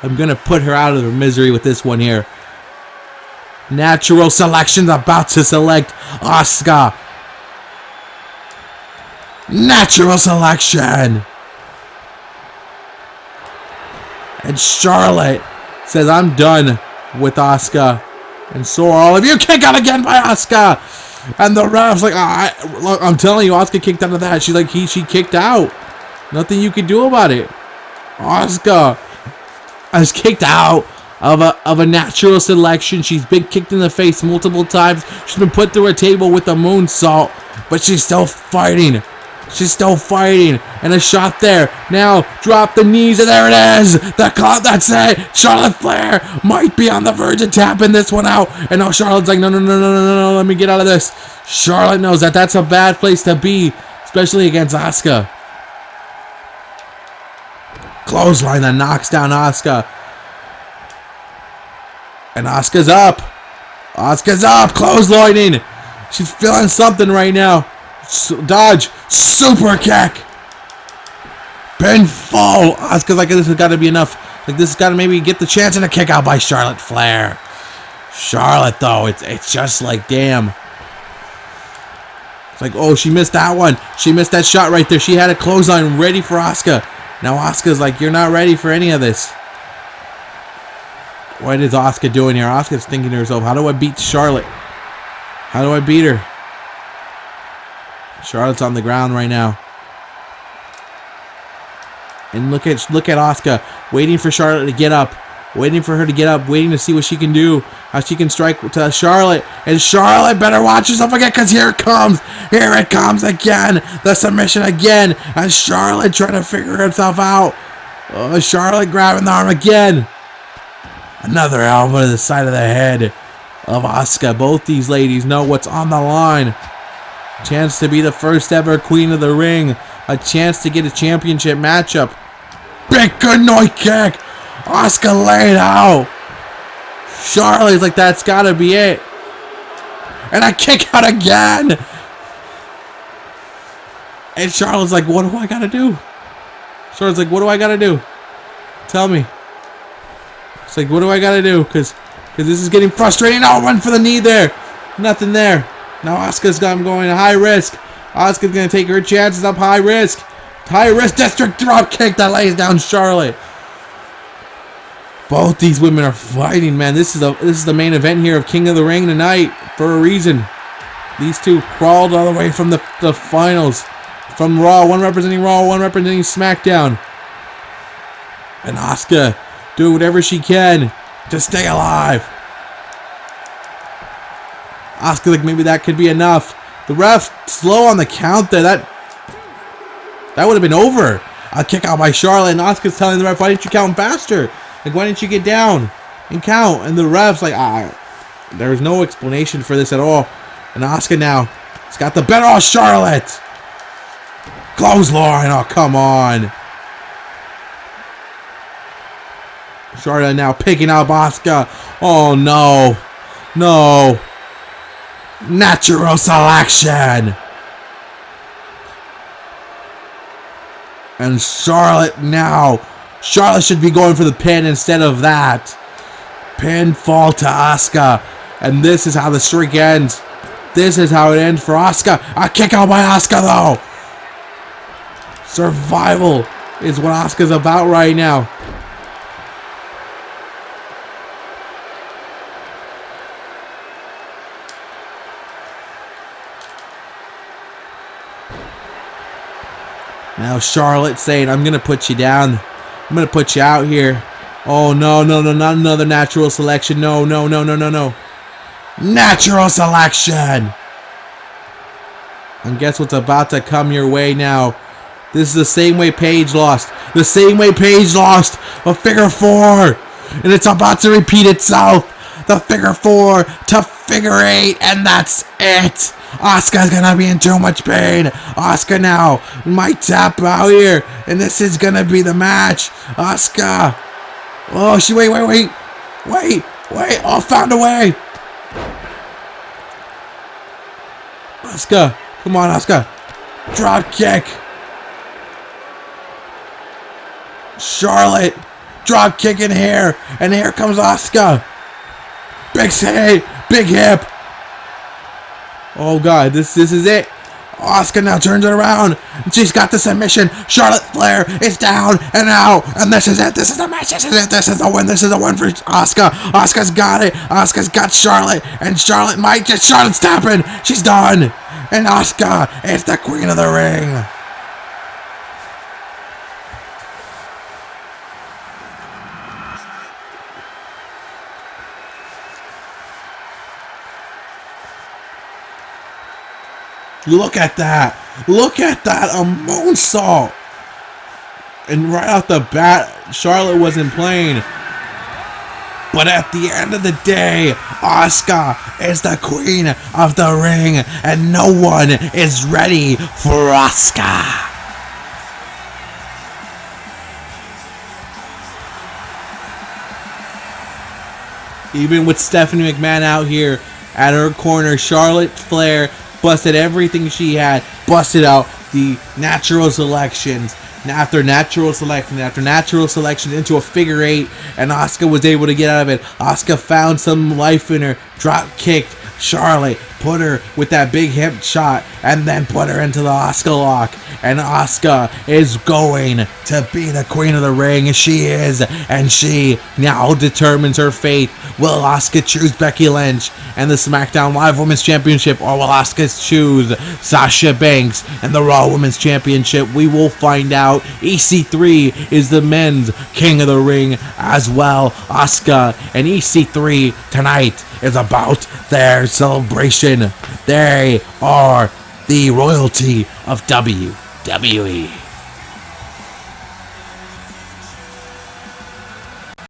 I'm going to put her out of her misery with this one here. Natural selection's about to select Asuka. Natural selection. And Charlotte says, I'm done with Asuka. And so are all of you. Kick out again by Asuka. And the ref's like, look, I'm telling you, Asuka kicked out of that. She's like, she kicked out. Nothing you can do about it. Asuka has kicked out of a natural selection. She's been kicked in the face multiple times. She's been put through a table with a moonsault. But she's still fighting. She's still fighting. And a shot there. Now, drop the knees, and there it is. That's it. Charlotte Flair might be on the verge of tapping this one out. And now Charlotte's like, no, let me get out of this. Charlotte knows that that's a bad place to be, especially against Asuka. Clothesline that knocks down Asuka. And Asuka's up. Asuka's up. Clotheslining. She's feeling something right now. Dodge. Super kick. Pinfall. Asuka's like, this has got to be enough. Like, this has got to maybe get the chance and a kick out by Charlotte Flair. Charlotte, though, it's just like, damn. It's like, oh, she missed that one. She missed that shot right there. She had a clothesline ready for Asuka. Now Asuka's like, you're not ready for any of this. What is Asuka doing here? Asuka's thinking to herself, how do I beat Charlotte? How do I beat her? Charlotte's on the ground right now. And look at Asuka waiting for Charlotte to get up. Waiting for her to get up. Waiting to see what she can do. How she can strike to Charlotte. And Charlotte better watch herself again, because here it comes. Here it comes again. The submission again. And Charlotte trying to figure herself out. Charlotte grabbing the arm again. Another elbow to the side of the head of Asuka. Both these ladies know what's on the line. Chance to be the first ever Queen of the Ring. A chance to get a championship matchup. Big good night kick. Asuka laid out. Charlotte's like, that's gotta be it. And a kick out again. And Charlotte's like, what do I gotta do? Charlotte's like, what do I gotta do? Tell me. It's like, what do I gotta do? Because this is getting frustrating. Oh, run for the knee there. Nothing there. Now Asuka's going to high risk. Asuka's going to take her chances up high risk. High risk district drop kick that lays down Charlotte. Both these women are fighting, man. This is the main event here of King of the Ring tonight for a reason. These two crawled all the way from the finals. From Raw, one representing Raw, one representing SmackDown. And Asuka doing whatever she can to stay alive. Asuka, like, maybe that could be enough. The ref slow on the count there. That would have been over. A kick out by Charlotte, and Asuka's telling the ref, why didn't you count faster? Like, why didn't you get down and count? And the ref's like, there's no explanation for this at all. And Asuka now has got the better off Charlotte. Clothesline, oh, come on. Charlotte now picking up Asuka. Oh, no. No. Natural selection. And Charlotte now. Charlotte should be going for the pin instead of that. Pinfall to Asuka. And this is how the streak ends. This is how it ends for Asuka. A kick out by Asuka, though. Survival is what Asuka's about right now. Now Charlotte saying, I'm going to put you down. I'm going to put you out here. Oh, no, not another natural selection. No. Natural selection. And guess what's about to come your way now? This is the same way Paige lost. The same way Paige lost a figure four. And it's about to repeat itself. The figure four to figure eight. And that's it. Asuka's gonna be in too much pain. Asuka now might tap out here. And this is gonna be the match. Asuka. Oh, she wait. Oh, found a way. Asuka. Come on, Asuka. Drop kick. Charlotte. Drop kick in here. And here comes Asuka. Big hip. Oh god, this is it. Asuka now turns it around. She's got the submission. Charlotte Flair is down and out. And this is it. This is the match. This is it. This is the win. This is the win for Asuka. Asuka's got it. Asuka's got Charlotte. And Charlotte might just... Charlotte's tapping. She's done. And Asuka is the queen of the ring. Look at that. Look at that. A moonsault. And right off the bat, Charlotte wasn't playing. But at the end of the day, Asuka is the queen of the ring. And no one is ready for Asuka. Even with Stephanie McMahon out here at her corner, Charlotte Flair busted everything she had, busted out the natural selections. After natural selection into a figure eight, and Asuka was able to get out of it. Asuka found some life in her, drop kicked Charlotte, put her with that big hip shot, and then put her into the Asuka lock. And Asuka is going to be the queen of the ring. She is, and she now determines her fate. Will Asuka choose Becky Lynch and the SmackDown Live Women's Championship, or will Asuka choose Sasha Banks and the Raw Women's Championship? We will find out. EC3 is the men's king of the ring as well. Asuka and EC3 tonight is about their celebration. They are the royalty of WWE.